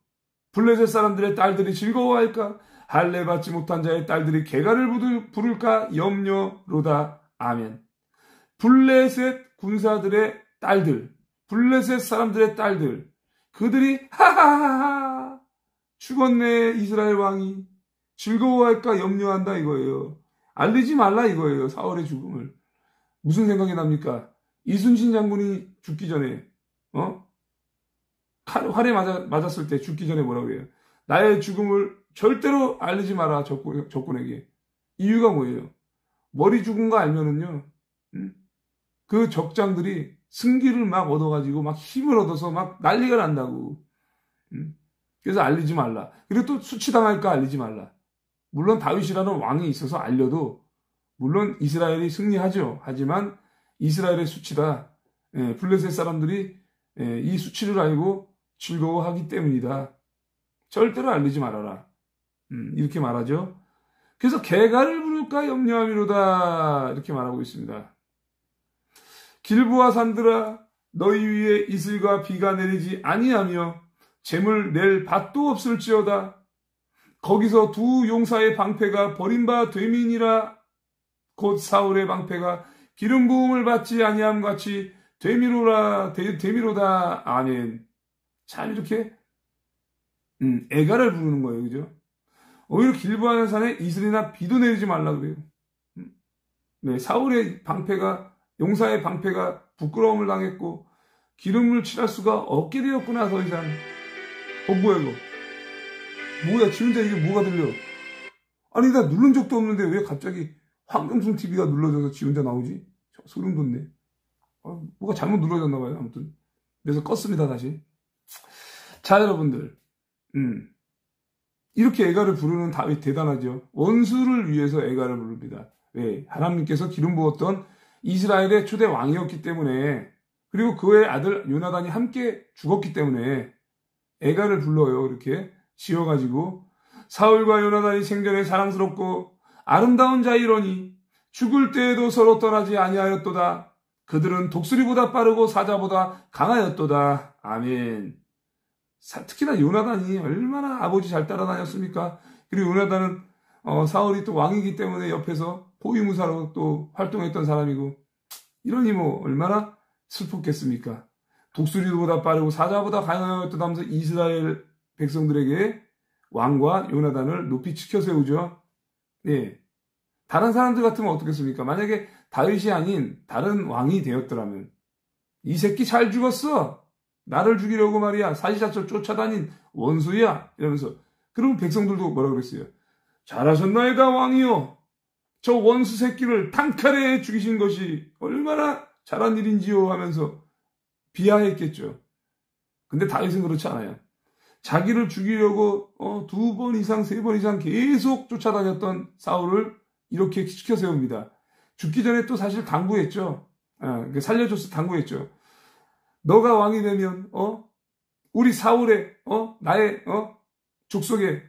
A: 블레셋 사람들의 딸들이 즐거워할까? 할례 받지 못한 자의 딸들이 개가를 부를까? 염려로다. 아멘. 블레셋 군사들의 딸들, 블레셋 사람들의 딸들, 그들이 하하하하 죽었네 이스라엘 왕이 즐거워할까 염려한다 이거예요. 알리지 말라 이거예요. 사울의 죽음을. 무슨 생각이 납니까? 이순신 장군이 죽기 전에 활에 맞았을 때 죽기 전에 뭐라고 해요? 나의 죽음을 절대로 알리지 마라 적군에게. 이유가 뭐예요? 머리 죽은 거 알면은요, 그 적장들이 승기를 막 얻어가지고 막 힘을 얻어서 막 난리가 난다고. 그래서 알리지 말라. 그리고 또 수치당할까 알리지 말라. 물론 다윗이라는 왕이 있어서 알려도 물론 이스라엘이 승리하죠. 하지만 이스라엘의 수치다. 블레셋 사람들이 이 수치를 알고 즐거워하기 때문이다. 절대로 알리지 말아라. 이렇게 말하죠. 그래서 개가를 부를까 염려함이로다. 이렇게 말하고 있습니다. 길보아 산들아 너희 위에 이슬과 비가 내리지 아니하며 재물 낼 밭도 없을지어다. 거기서 두 용사의 방패가 버림바 되민이라. 곧 사울의 방패가 기름 부음을 받지 아니함 같이 되미로다. 아멘. 참 이렇게 애가를 부르는 거예요. 그죠? 오히려 길보아 산에 이슬이나 비도 내리지 말라 그래요. 네, 사울의 방패가, 용사의 방패가 부끄러움을 당했고 기름을 칠할 수가 없게 되었구나. 더 이상. 뭐야 이거? 뭐야 지 혼자 이게 뭐가 들려? 아니 나 누른 적도 없는데 왜 갑자기 황경순 TV가 눌러져서 지 혼자 나오지? 소름 돋네. 뭐가 잘못 눌러졌나 봐요. 아무튼 그래서 껐습니다 다시. 자 여러분들, 이렇게 애가를 부르는 다윗 대단하죠. 원수를 위해서 애가를 부릅니다. 왜? 하나님께서 기름 부었던 이스라엘의 초대 왕이었기 때문에 그리고 그의 아들 요나단이 함께 죽었기 때문에 애가를 불러요. 이렇게 지어가지고 사울과 요나단이 생전에 사랑스럽고 아름다운 자이러니 죽을 때에도 서로 떠나지 아니하였도다. 그들은 독수리보다 빠르고 사자보다 강하였도다. 아멘. 특히나 요나단이 얼마나 아버지 잘 따라다녔습니까? 그리고 요나단은 사울이 또 왕이기 때문에 옆에서 호위무사로 또 활동했던 사람이고, 이러니 뭐 얼마나 슬펐겠습니까? 독수리보다 빠르고 사자보다 강하였도다 하면서 이스라엘 백성들에게 왕과 요나단을 높이 치켜 세우죠. 예. 다른 사람들 같으면 어떻겠습니까? 만약에 다윗이 아닌 다른 왕이 되었더라면, 이 새끼 잘 죽었어. 나를 죽이려고 말이야. 사시사철 쫓아다닌 원수야. 이러면서. 그러면 백성들도 뭐라 그랬어요? 잘하셨나이다 왕이요. 저 원수 새끼를 단칼에 죽이신 것이 얼마나 잘한 일인지요 하면서 비하했겠죠. 근데 다윗은 그렇지 않아요. 자기를 죽이려고 2번 이상 3번 이상 계속 쫓아다녔던 사울을 이렇게 시켜 세웁니다. 죽기 전에 또 사실 당부했죠. 살려줘서 당부했죠. 너가 왕이 되면 우리 사울의 나의 족속의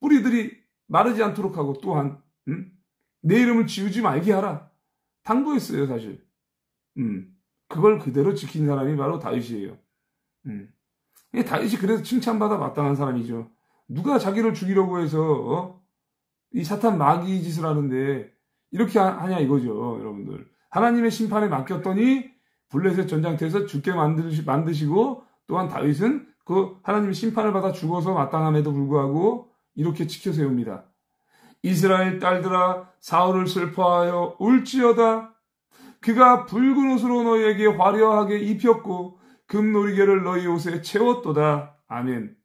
A: 뿌리들이 마르지 않도록 하고, 또한 내 이름을 지우지 말게 하라. 당부했어요, 사실. 그걸 그대로 지킨 사람이 바로 다윗이에요. 다윗이 그래서 칭찬받아 마땅한 사람이죠. 누가 자기를 죽이려고 해서 이 사탄 마귀 짓을 하는데 이렇게 하냐 이거죠, 여러분들. 하나님의 심판에 맡겼더니 블레셋 전장터에서 죽게 만드시고, 또한 다윗은 그 하나님의 심판을 받아 죽어서 마땅함에도 불구하고 이렇게 지켜 세웁니다. 이스라엘 딸들아, 사울을 슬퍼하여 울지어다. 그가 붉은 옷으로 너희에게 화려하게 입혔고 금놀이개를 너희 옷에 채웠도다. 아멘.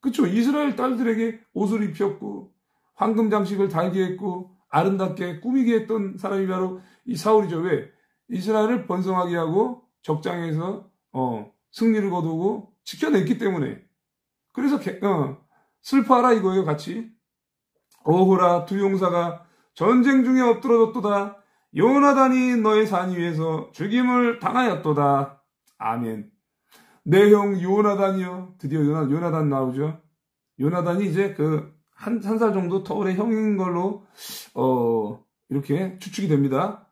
A: 그쵸? 이스라엘 딸들에게 옷을 입혔고 황금 장식을 달게 했고 아름답게 꾸미게 했던 사람이 바로 이 사울이죠. 왜? 이스라엘을 번성하게 하고 적장에서 승리를 거두고 지켜냈기 때문에. 그래서 슬퍼하라 이거예요, 같이. 오호라, 두 용사가 전쟁 중에 엎드러졌도다. 요나단이 너의 산 위에서 죽임을 당하였도다. 아멘. 내 형 요나단이요. 드디어 요나단 나오죠. 요나단이 이제 한 살 정도 터울의 형인 걸로 이렇게 추측이 됩니다.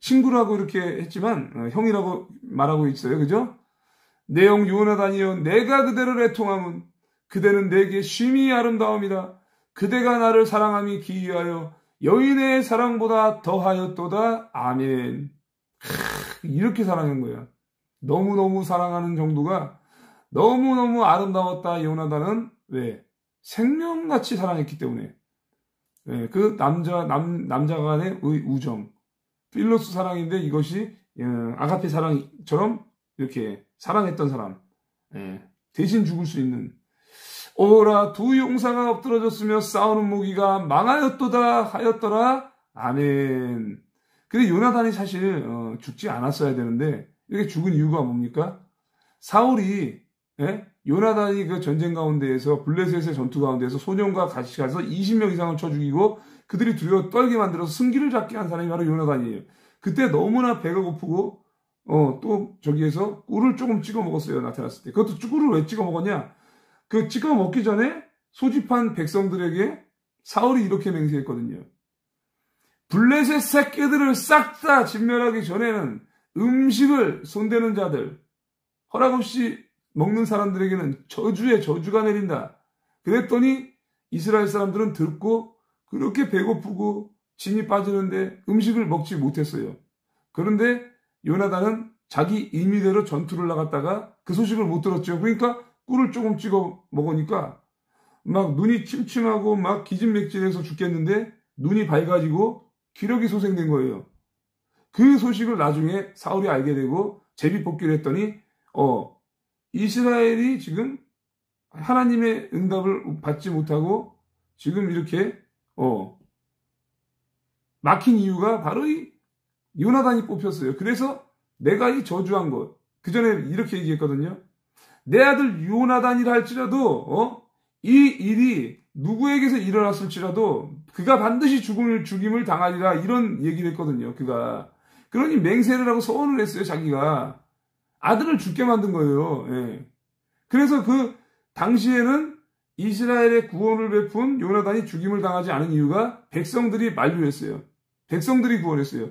A: 친구라고 이렇게 했지만 형이라고 말하고 있어요. 그죠? 내 형 요나단이여, 내가 그대를 애통함은 그대는 내게 쉼이 아름다움이다. 그대가 나를 사랑함이 기이하여 여인의 사랑보다 더하였도다. 아멘. 이렇게 사랑한 거야. 너무너무 사랑하는 정도가 너무너무 아름다웠다. 요나단은 왜? 생명같이 사랑했기 때문에. 네, 그 남자 간의 우정. 필로스 사랑인데 이것이 아가페 사랑처럼 이렇게 사랑했던 사람. 대신 죽을 수 있는. 오라, 두 용사가 엎드러졌으며 싸우는 무기가 망하였도다 하였더라. 아멘. 근데 요나단이 사실 죽지 않았어야 되는데 이렇게 죽은 이유가 뭡니까? 사울이 요나단이 그 전쟁 가운데에서 블레셋의 전투 가운데에서 소년과 같이 가서 20명 이상을 쳐 죽이고 그들이 두려워 떨게 만들어서 승기를 잡게 한 사람이 바로 요나단이에요. 그때 너무나 배가 고프고 또 저기에서 꿀을 조금 찍어 먹었어요. 나타났을 때. 그것도 꿀을 왜 찍어 먹었냐? 그 찍어 먹기 전에 소집한 백성들에게 사울이 이렇게 맹세했거든요. 블레셋 새끼들을 싹 다 진멸하기 전에는 음식을 손대는 자들, 허락 없이 먹는 사람들에게는 저주에 저주가 내린다. 그랬더니 이스라엘 사람들은 듣고 그렇게 배고프고 진이 빠지는데 음식을 먹지 못했어요. 그런데 요나단은 자기 임의대로 전투를 나갔다가 그 소식을 못 들었죠. 그러니까 꿀을 조금 찍어 먹으니까 막 눈이 침침하고 막 기진맥진해서 죽겠는데 눈이 밝아지고 기력이 소생된 거예요. 그 소식을 나중에 사울이 알게 되고 제비뽑기를 했더니 이스라엘이 지금 하나님의 응답을 받지 못하고 지금 이렇게 막힌 이유가 바로 이 요나단이 뽑혔어요. 그래서 내가 이 저주한 것, 그 전에 이렇게 얘기했거든요. 내 아들 요나단이라 할지라도 이 일이 누구에게서 일어났을지라도 그가 반드시 죽임을 당하리라, 이런 얘기를 했거든요. 그러니 맹세를 하고 서원을 했어요. 자기가 아들을 죽게 만든 거예요. 예. 그래서 그 당시에는 이스라엘의 구원을 베푼 요나단이 죽임을 당하지 않은 이유가 백성들이 만류했어요. 백성들이 구원했어요.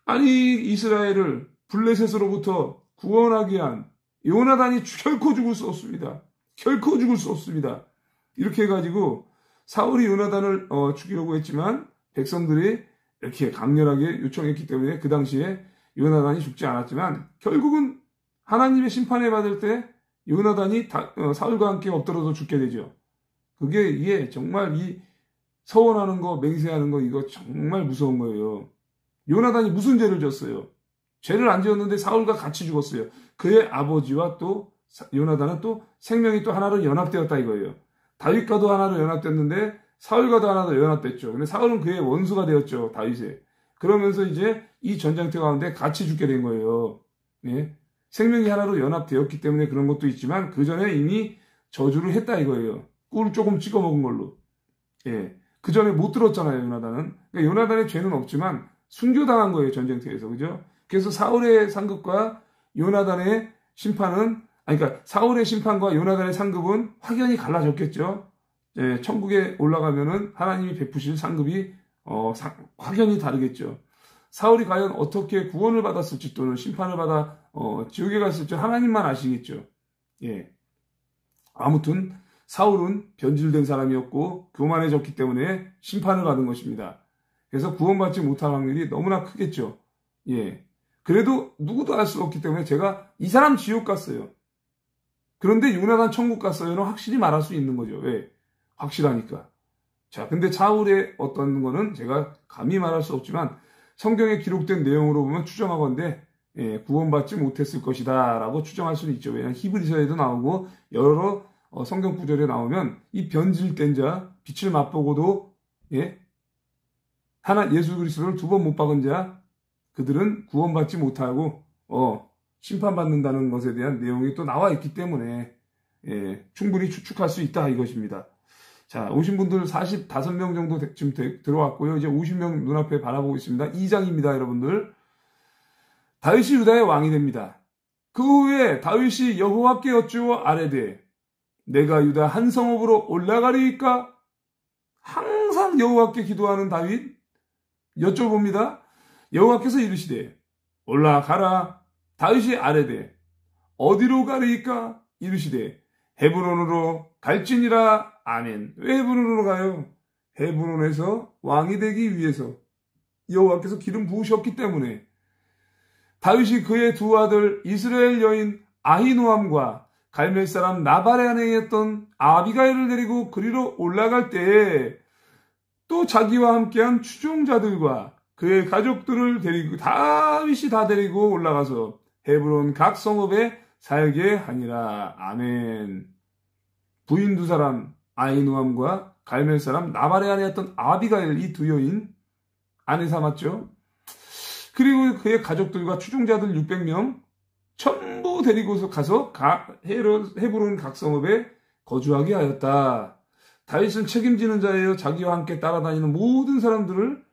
A: 아니 이스라엘을 블레셋으로부터 구원하기 위한 요나단이 결코 죽을 수 없습니다. 결코 죽을 수 없습니다. 이렇게 해가지고 사울이 요나단을 죽이려고 했지만 백성들이 이렇게 강렬하게 요청했기 때문에 그 당시에 요나단이 죽지 않았지만 결국은 하나님의 심판에 받을 때 요나단이 사울과 함께 엎드려서 죽게 되죠. 이게 정말 이 서원하는 거, 맹세하는 거 이거 정말 무서운 거예요. 요나단이 무슨 죄를 졌어요? 죄를 안 지었는데 사울과 같이 죽었어요. 그의 아버지와 또 요나단은 또 생명이 또 하나로 연합되었다 이거예요. 다윗과도 하나로 연합됐는데 사울과도 하나로 연합됐죠. 근데 사울은 그의 원수가 되었죠. 다윗에. 그러면서 이제 이 전쟁터 가운데 같이 죽게 된 거예요. 예? 생명이 하나로 연합되었기 때문에 그런 것도 있지만 그 전에 이미 저주를 했다 이거예요. 꿀을 조금 찍어 먹은 걸로. 예. 그 전에 못 들었잖아요, 요나단은. 그러니까 요나단의 죄는 없지만 순교당한 거예요, 전쟁터에서. 그죠? 그래서 사울의 상급과 요나단의 심판은, 그러니까 사울의 심판과 요나단의 상급은 확연히 갈라졌겠죠. 예, 천국에 올라가면은 하나님이 베푸실 상급이 확연히 다르겠죠. 사울이 과연 어떻게 구원을 받았을지 또는 심판을 받아 지옥에 갔을지 하나님만 아시겠죠. 예. 아무튼 사울은 변질된 사람이었고 교만해졌기 때문에 심판을 받은 것입니다. 그래서 구원받지 못할 확률이 너무나 크겠죠. 예. 그래도 누구도 알 수 없기 때문에 제가 이 사람 지옥 갔어요. 그런데 요나단 천국 갔어요는 확실히 말할 수 있는 거죠. 왜? 확실하니까. 자, 근데 사울의 어떤 거는 제가 감히 말할 수 없지만 성경에 기록된 내용으로 보면 추정하건대 구원받지 못했을 것이다 라고 추정할 수는 있죠. 왜냐하면 히브리서에도 나오고 여러 성경 구절에 나오면 이 변질된 자, 빛을 맛보고도 예수 그리스도를 2번 못 박은 자 그들은 구원받지 못하고 심판받는다는 것에 대한 내용이 또 나와 있기 때문에 충분히 추측할 수 있다 이것입니다. 자, 오신 분들 45명 정도 지금 들어왔고요. 이제 50명 눈앞에 바라보고 있습니다. 2장입니다, 여러분들. 다윗이 유다의 왕이 됩니다. 그 후에 다윗이 여호와께 여쭈어 아뢰되 내가 유다 한 성읍으로 올라가리이까? 항상 여호와께 기도하는 다윗 여쭤봅니다. 여호와께서 이르시되 올라가라. 다윗이 아뢰되 어디로 가리이까? 이르시되 헤브론으로 갈지니라. 아멘. 왜 헤브론으로 가요? 헤브론에서 왕이 되기 위해서 여호와께서 기름 부으셨기 때문에. 다윗이 그의 두 아들 이스라엘 여인 아히노함과 갈멜 사람 나발의 아내였던 아비가일을 데리고 그리로 올라갈 때에 또 자기와 함께한 추종자들과 그의 가족들을 데리고 다윗이 다 데리고 올라가서 헤브론 각 성읍에 살게 하니라. 아멘. 부인 두 사람 아히노함과 갈멜 사람 나발의 아내였던 아비가일 이 두 여인 아내 삼았죠. 그리고 그의 가족들과 추종자들 600명 전부 데리고서 가서 헤브론 각 성읍에 거주하게 하였다. 다윗은 책임지는 자예요. 자기와 함께 따라다니는 모든 사람들을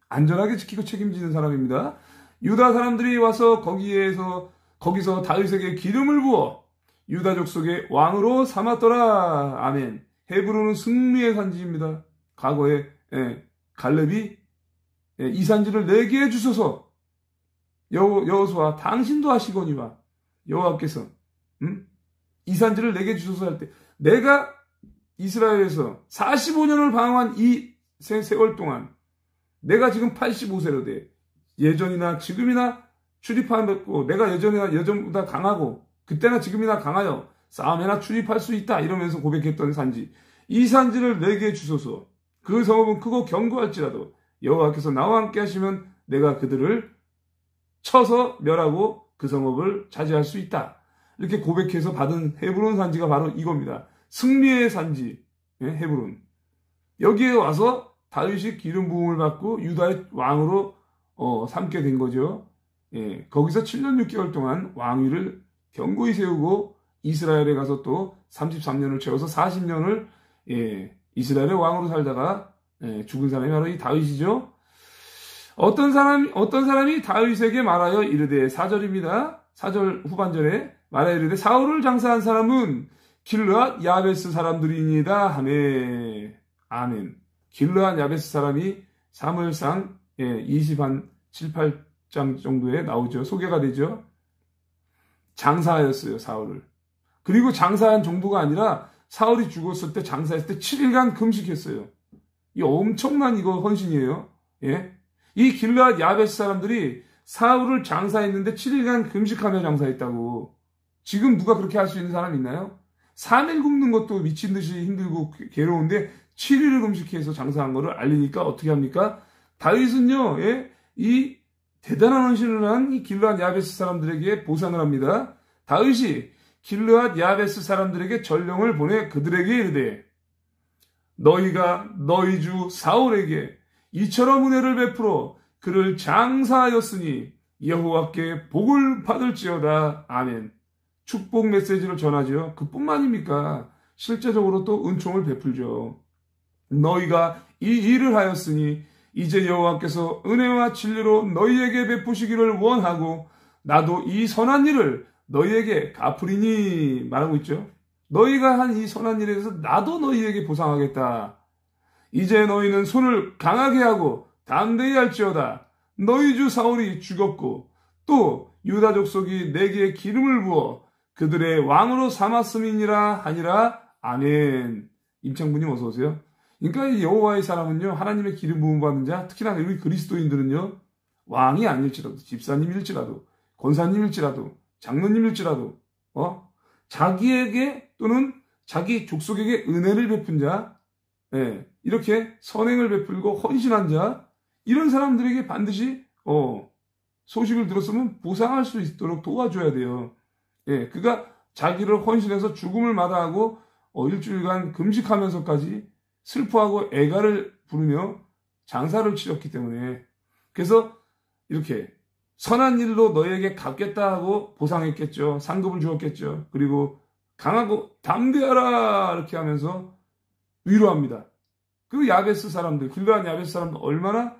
A: 안전하게 지키고 책임지는 사람입니다. 유다 사람들이 와서 거기서 다윗에게 기름을 부어 유다족 속의 왕으로 삼았더라. 아멘. 헤브론은 승리의 산지입니다. 과거에 갈렙이 이 산지를 내게 해주소서. 여호수아 당신도 하시거니와 여호와께서 이 산지를 내게 주소서 할 때 내가 이스라엘에서 45년을 방황한 이 세월 동안 내가 지금 85세로 돼 예전이나 지금이나 출입하고 내가 예전보다 강하고 그때나 지금이나 강하여 싸움에나 출입할 수 있다 이러면서 고백했던 산지 이 산지를 내게 주소서. 그 성읍은 크고 견고할지라도 여호와께서 나와 함께 하시면 내가 그들을 쳐서 멸하고 그 성읍을 차지할 수 있다. 이렇게 고백해서 받은 헤브론 산지가 바로 이겁니다. 승리의 산지 헤브론. 여기에 와서 다윗이 기름 부음을 받고 유다의 왕으로 삼게 된 거죠. 거기서 7년 6개월 동안 왕위를 견고히 세우고 이스라엘에 가서 또 33년을 채워서 40년을 이스라엘의 왕으로 살다가 죽은 사람이 바로 이 다윗이죠. 어떤 사람이 다윗에게 말하여 이르되 4절입니다. 4절 후반절에 말하여 이르되 사울을 장사한 사람은 길르앗 야베스 사람들이니이다 하매. 아멘. 길르앗 야베스 사람이 사무엘상 20한 7, 8장 정도에 나오죠. 소개가 되죠. 장사하였어요, 사울을. 그리고 장사한 정도가 아니라 사울이 죽었을 때 장사했을 때 7일간 금식했어요. 이 엄청난 이거 헌신이에요. 예? 이 길르앗 야베스 사람들이 사울을 장사했는데 7일간 금식하며 장사했다고. 지금 누가 그렇게 할 수 있는 사람 있나요? 3일 굶는 것도 미친 듯이 힘들고 괴로운데 7일을 금식해서 장사한 거를 알리니까 어떻게 합니까? 다윗은요, 예? 이 대단한 헌신을 한 이 길르앗 야베스 사람들에게 보상을 합니다. 다윗이 길르앗 야베스 사람들에게 전령을 보내 그들에게 이르되 너희가 너희 주 사울에게 이처럼 은혜를 베풀어 그를 장사하였으니 여호와께 복을 받을지어다. 아멘. 축복 메시지를 전하죠. 그뿐만입니까? 실제적으로 또 은총을 베풀죠. 너희가 이 일을 하였으니 이제 여호와께서 은혜와 진리로 너희에게 베푸시기를 원하고 나도 이 선한 일을 너희에게 갚으리니 말하고 있죠. 너희가 한 이 선한 일에 대해서 나도 너희에게 보상하겠다. 이제 너희는 손을 강하게 하고 담대히 할지어다. 너희 주 사울이 죽었고 또 유다 족속이 내게 기름을 부어 그들의 왕으로 삼았음이니라 하니라. 아멘. 임창부님 어서 오세요. 그러니까 이 여호와의 사람은요, 하나님의 기름 부음 받는 자, 특히나 우리 그리스도인들은요, 왕이 아닐지라도, 집사님일지라도, 권사님일지라도, 장로님일지라도, 자기에게 또는 자기 족속에게 은혜를 베푼 자, 예, 이렇게 선행을 베풀고 헌신한 자, 이런 사람들에게 반드시 소식을 들었으면 보상할 수 있도록 도와줘야 돼요. 예, 그가 자기를 헌신해서 죽음을 마다하고 일주일간 금식하면서까지 슬퍼하고 애가를 부르며 장사를 치렀기 때문에, 그래서 이렇게 선한 일로 너에게 갚겠다 하고 보상했겠죠. 상급을 주었겠죠. 그리고 강하고 담대하라 이렇게 하면서 위로합니다. 그 야베스 사람들, 길르앗 야베스 사람들 얼마나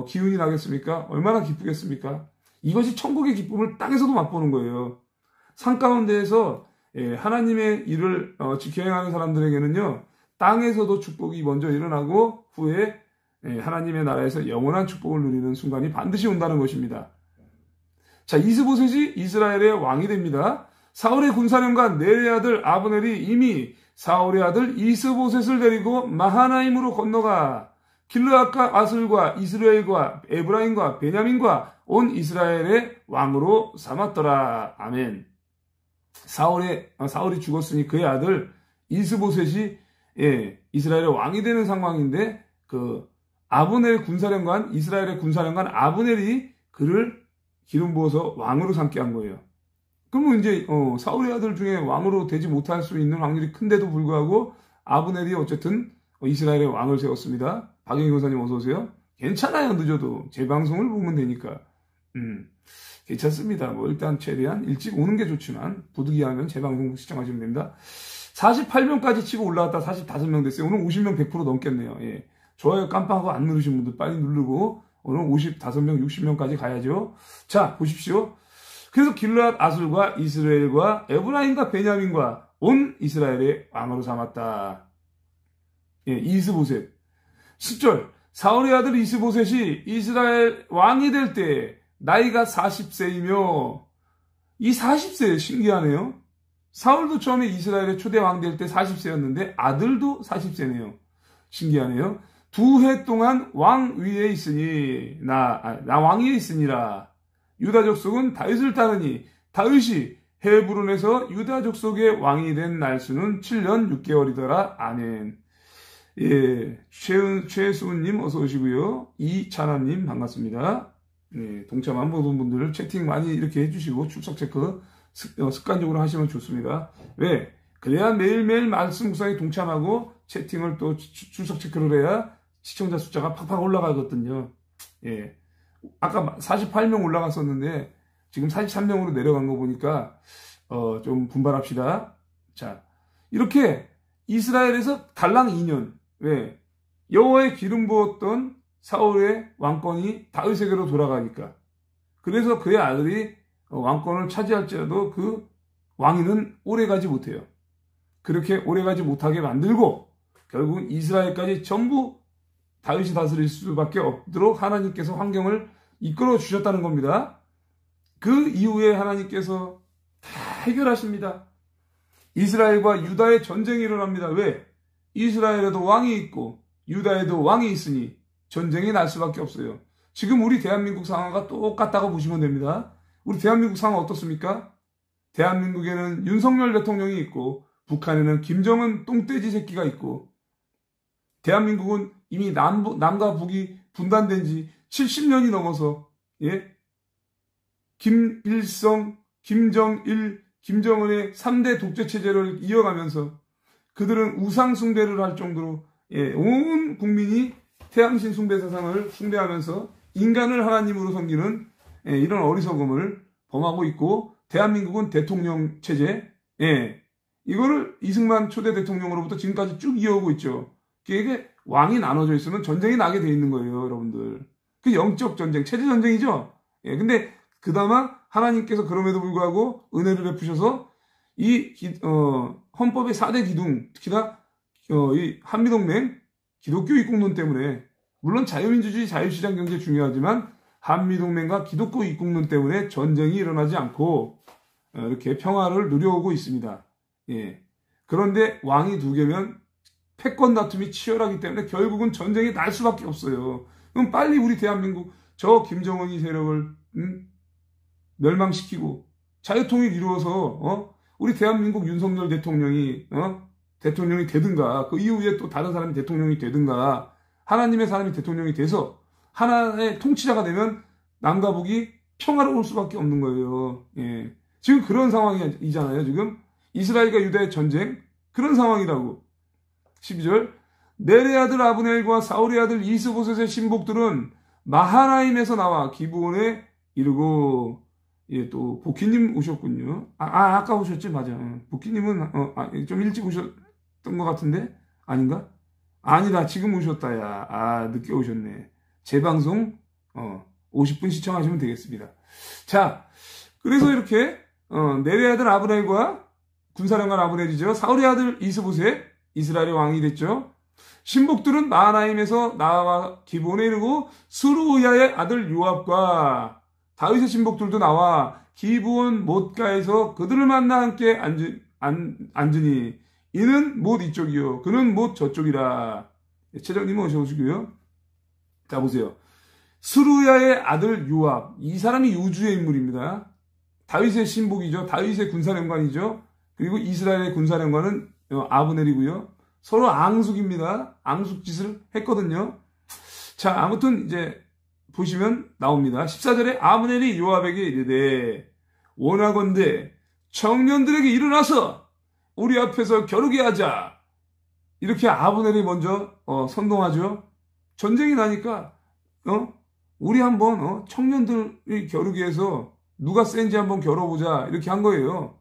A: 기운이 나겠습니까? 얼마나 기쁘겠습니까? 이것이 천국의 기쁨을 땅에서도 맛보는 거예요. 산 가운데에서 하나님의 일을 지켜행하는 사람들에게는요, 땅에서도 축복이 먼저 일어나고 후에 하나님의 나라에서 영원한 축복을 누리는 순간이 반드시 온다는 것입니다. 자, 이스보셋이 이스라엘의 왕이 됩니다. 사울의 군사령관 넬의 아들 아브넬이 이미 사울의 아들 이스보셋을 데리고 마하나임으로 건너가 길르앗과 아슬과 이스라엘과 에브라임과 베냐민과 온 이스라엘의 왕으로 삼았더라. 아멘. 사울이 죽었으니 그의 아들 이스보셋이 이스라엘의 왕이 되는 상황인데, 그 아브넬 군사령관, 이스라엘의 군사령관 아브넬이 그를 기름 부어서 왕으로 삼게 한 거예요. 그러면 이제 사울의 아들 중에 왕으로 되지 못할 수 있는 확률이 큰데도 불구하고 아브넬이 어쨌든 이스라엘의 왕을 세웠습니다. 박영희 교사님 어서 오세요. 괜찮아요. 늦어도 제 방송을 보면 되니까. 괜찮습니다. 뭐 일단 최대한 일찍 오는 게 좋지만 부득이하면 제 방송 시청하시면 됩니다. 48명까지 치고 올라갔다 45명 됐어요. 오늘 50명 100% 넘겠네요. 예. 좋아요 깜빡하고 안 누르신 분들 빨리 누르고 오늘 55명 60명까지 가야죠. 자, 보십시오. 그래서 길르앗 아술과 이스라엘과 에브라임과 베냐민과 온 이스라엘의 왕으로 삼았다. 예, 이스보셋. 10절. 사울의 아들 이스보셋이 이스라엘 왕이 될 때 나이가 40세이며, 이 40세 신기하네요. 사울도 처음에 이스라엘의 초대 왕 될 때 40세였는데 아들도 40세네요. 신기하네요. 2해 동안 왕 위에 있으니 나 왕위에 있으니라. 유다 족속은 다윗을 따르니 다윗이 헤브론에서 유다 족속의 왕이 된 날수는 7년 6개월이더라. 아멘. 예, 최수은님 어서 오시고요. 이찬아님 반갑습니다. 네, 동참한 모든 분들 채팅 많이 이렇게 해주시고 출석 체크 습관적으로 하시면 좋습니다. 왜? 그래야 매일매일 말씀 묵상에 동참하고 채팅을 또 출석 체크를 해야 시청자 숫자가 팍팍 올라가거든요. 예. 아까 48명 올라갔었는데 지금 43명으로 내려간 거 보니까 좀 분발합시다. 자, 이렇게 이스라엘에서 달랑 2년, 왜? 여호와의 기름 부었던 사울의 왕권이 다윗에게로 돌아가니까. 그래서 그의 아들이 왕권을 차지할지라도 그 왕위는 오래가지 못해요. 그렇게 오래가지 못하게 만들고 결국은 이스라엘까지 전부 다윗이 다스릴 수밖에 없도록 하나님께서 환경을 이끌어 주셨다는 겁니다. 그 이후에 하나님께서 다 해결하십니다. 이스라엘과 유다의 전쟁이 일어납니다. 왜? 이스라엘에도 왕이 있고 유다에도 왕이 있으니 전쟁이 날 수밖에 없어요. 지금 우리 대한민국 상황과 똑같다고 보시면 됩니다. 우리 대한민국 상황 어떻습니까? 대한민국에는 윤석열 대통령이 있고 북한에는 김정은 똥돼지 새끼가 있고 대한민국은 이미 남과 북이 분단된 지 70년이 넘어서 김일성, 김정일, 김정은의 3대 독재 체제를 이어가면서 그들은 우상 숭배를 할 정도로 온 국민이 태양신 숭배 사상을 숭배하면서 인간을 하나님으로 섬기는 이런 어리석음을 범하고 있고 대한민국은 대통령 체제 이거를 이승만 초대 대통령으로부터 지금까지 쭉 이어오고 있죠. 이게 왕이 나눠져 있으면 전쟁이 나게 돼 있는 거예요, 여러분들. 그 영적 전쟁, 체제 전쟁이죠. 근데 그나마 하나님께서 그럼에도 불구하고 은혜를 베푸셔서 이 헌법의 4대 기둥, 특히나 이 한미동맹 기독교 입국론 때문에 물론 자유민주주의 자유시장 경제 중요하지만 한미동맹과 기독교 입국론 때문에 전쟁이 일어나지 않고 이렇게 평화를 누려오고 있습니다. 그런데 왕이 두 개면 패권 다툼이 치열하기 때문에 결국은 전쟁이 날 수밖에 없어요. 그럼 빨리 우리 대한민국 저 김정은이 세력을 멸망시키고 자유통일 이루어서 우리 대한민국 윤석열 대통령이 대통령이 되든가 그 이후에 또 다른 사람이 대통령이 되든가 하나님의 사람이 대통령이 돼서 하나의 통치자가 되면 남과 북이 평화로울 수밖에 없는 거예요. 지금 그런 상황이잖아요. 지금 이스라엘과 유다의 전쟁 그런 상황이라고. 12절 넬의 아들 아브넬과 사울의 아들 이스보셋의 신복들은 마하나임에서 나와 기브온에 이르고 또 보키님 오셨군요. 아까 오셨지 맞아. 보키님은 좀 일찍 오셨던 것 같은데 아닌가? 아니다 지금 오셨다 야. 늦게 오셨네. 재방송 50분 시청하시면 되겠습니다. 자 그래서 이렇게 넬의 아들 아브넬과 군사령관 아브넬이죠. 사울의 아들 이스보셋 이스라엘의 왕이 됐죠. 신복들은 마하나임에서 나와 기브온에 이르고 스루야의 아들 요압과 다윗의 신복들도 나와 기브온 못가에서 그들을 만나 함께 앉으니 이는 못 이쪽이요 그는 못 저쪽이라. 최정님은 어서 오시고요. 자 보세요. 스루야의 아들 요압 이 사람이 요주의 인물입니다. 다윗의 신복이죠. 다윗의 군사령관이죠. 그리고 이스라엘의 군사령관은 아브넬이고요. 서로 앙숙입니다. 앙숙짓을 했거든요. 자, 아무튼 이제 보시면 나옵니다. 14절에 아브넬이 요압에게 이르되 원하건대 청년들에게 일어나서 우리 앞에서 겨루게 하자. 이렇게 아브넬이 먼저 선동하죠. 전쟁이 나니까 우리 한번 청년들이 겨루기 해서 누가 센지 한번 겨뤄보자 이렇게 한 거예요.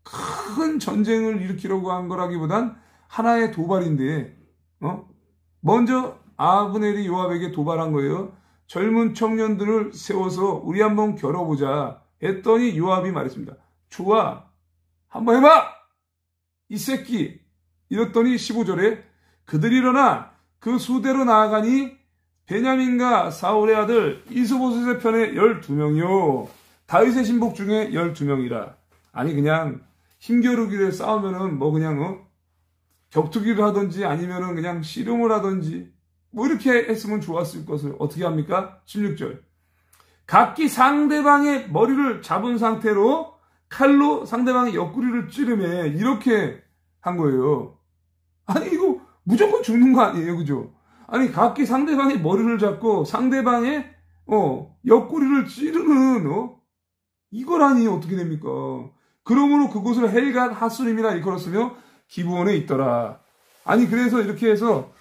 A: 큰 전쟁을 일으키려고 한 거라기보단 하나의 도발인데 먼저 아브넬이 요압에게 도발한 거예요. 젊은 청년들을 세워서 우리 한번 겨뤄보자 했더니 요압이 말했습니다. 좋아 한번 해봐 이 새끼 이랬더니 15절에 그들이 일어나 그 수대로 나아가니 베냐민과 사울의 아들 이스보셋의 편에 12명이요 다윗의 신복 중에 12명이라. 아니 그냥 힘겨루기를 싸우면은 뭐 그냥 격투기를 하든지 아니면은 그냥 씨름을 하든지 뭐 이렇게 했으면 좋았을 것을 어떻게 합니까? 16절 각기 상대방의 머리를 잡은 상태로 칼로 상대방의 옆구리를 찌르매 이렇게 한 거예요. 아니 이거 무조건 죽는 거 아니에요, 그죠? 아니 각기 상대방의 머리를 잡고 상대방의 옆구리를 찌르는 이거라니 어떻게 됩니까? 그러므로 그곳을 헬갓 하수림이라 일컬었으며 기브온에 있더라. 아니 그래서 이렇게 해서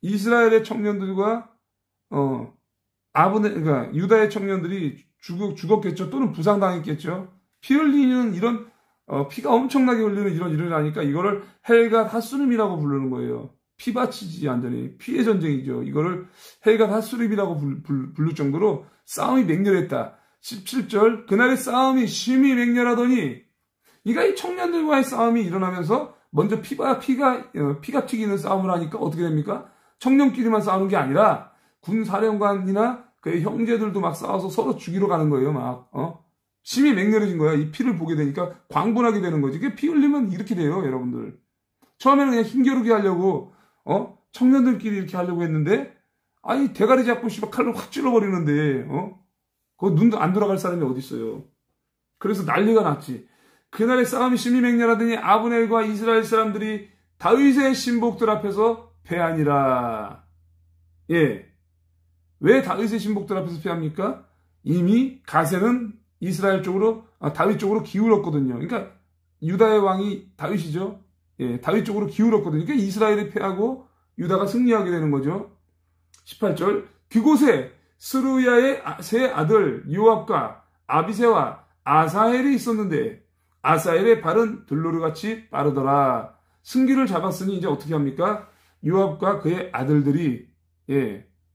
A: 이스라엘의 청년들과 그러니까 유다의 청년들이 죽었겠죠. 또는 부상당했겠죠. 피 흘리는 이런 피가 엄청나게 흘리는 이런 일을 하니까 이거를 헬갓 하수림이라고 부르는 거예요. 피바치지 완전히 피의 전쟁이죠. 이거를 헬갓 하수림이라고 부를 정도로 싸움이 맹렬했다. 17절 그날의 싸움이 심히 맹렬하더니 그러니까 이 청년들과의 싸움이 일어나면서 먼저 피가 튀기는 싸움을 하니까 어떻게 됩니까? 청년끼리만 싸우는 게 아니라 군 사령관이나 그의 형제들도 막 싸워서 서로 죽이러 가는 거예요. 막 심히 맹렬해진 거야. 이 피를 보게 되니까 광분하게 되는 거지. 이게 피 흘리면 이렇게 돼요, 여러분들. 처음에는 그냥 힘겨루게 하려고 청년들끼리 이렇게 하려고 했는데 아니 대가리 잡고 씨발 칼로 확 찔러버리는데 그거 눈도 안 돌아갈 사람이 어디 있어요. 그래서 난리가 났지. 그날의 싸움이 심히 맹렬하더니 아브넬과 이스라엘 사람들이 다윗의 신복들 앞에서 패하니라. 예. 왜 다윗의 신복들 앞에서 패합니까? 이미 가세는 이스라엘 쪽으로, 다윗 쪽으로 기울었거든요. 그러니까 유다의 왕이 다윗이죠. 예, 다윗 쪽으로 기울었거든요. 그러니까 이스라엘이 패하고 유다가 승리하게 되는 거죠. 18절. 그곳에 스루야의 세 아들 요압과 아비새와 아사헬이 있었는데 아사헬의 발은 들로르같이 빠르더라. 승기를 잡았으니 이제 어떻게 합니까? 요압과 그의 아들들이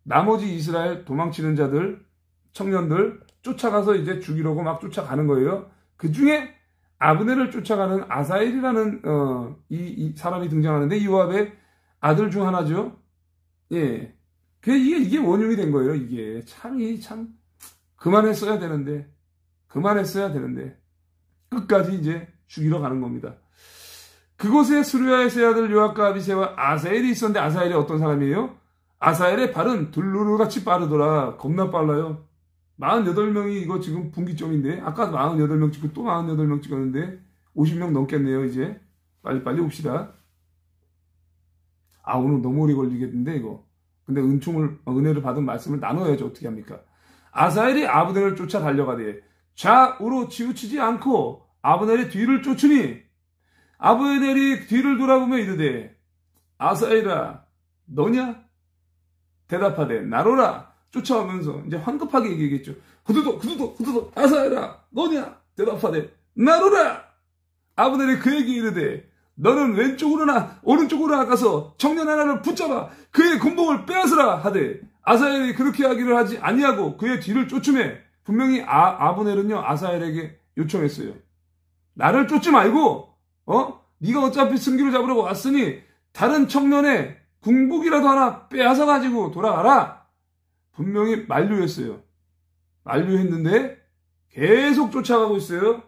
A: 나머지 이스라엘 도망치는 자들, 청년들 쫓아가서 이제 죽이려고 막 쫓아가는 거예요. 그 중에 아브넬을 쫓아가는 아사헬이라는 이 사람이 등장하는데 요압의 아들 중 하나죠. 예, 이게 원흉이 된 거예요. 이게 참 그만했어야 되는데 끝까지 이제 죽이러 가는 겁니다. 그곳에 스루야의 세 아들 요압과 아비새와 아사헬이 있었는데 아사헬이 어떤 사람이에요? 아사헬의 발은 들루르같이 빠르더라. 겁나 빨라요. 48명이 이거 지금 분기점인데 아까 48명 찍고 또 48명 찍었는데 50명 넘겠네요. 이제 빨리빨리 옵시다. 오늘 너무 오래 걸리겠는데 이거. 근데 은혜를 받은 말씀을 나눠야죠. 어떻게 합니까? 아사헬이 아브넬을 쫓아 달려가되 좌우로 치우치지 않고 아브넬의 뒤를 쫓으니 아브넬이 뒤를 돌아보며 이르되 아사헬아 너냐? 대답하되 나로라. 쫓아오면서 이제 황급하게 얘기했죠. 후두둑 아사헬아 너냐? 대답하되 나로라. 아브넬이 그에게 이르되 너는 왼쪽으로나 오른쪽으로 나가서 청년 하나를 붙잡아 그의 군복을 빼앗으라 하되 아사헬이 그렇게 하기를 하지 아니하고 그의 뒤를 쫓으매 분명히 아브넬은요 아사헬에게 요청했어요. 나를 쫓지 말고 네가 어차피 승기를 잡으려고 왔으니 다른 청년의 군복이라도 하나 빼앗아 가지고 돌아가라. 분명히 만류했어요. 만류했는데 계속 쫓아가고 있어요.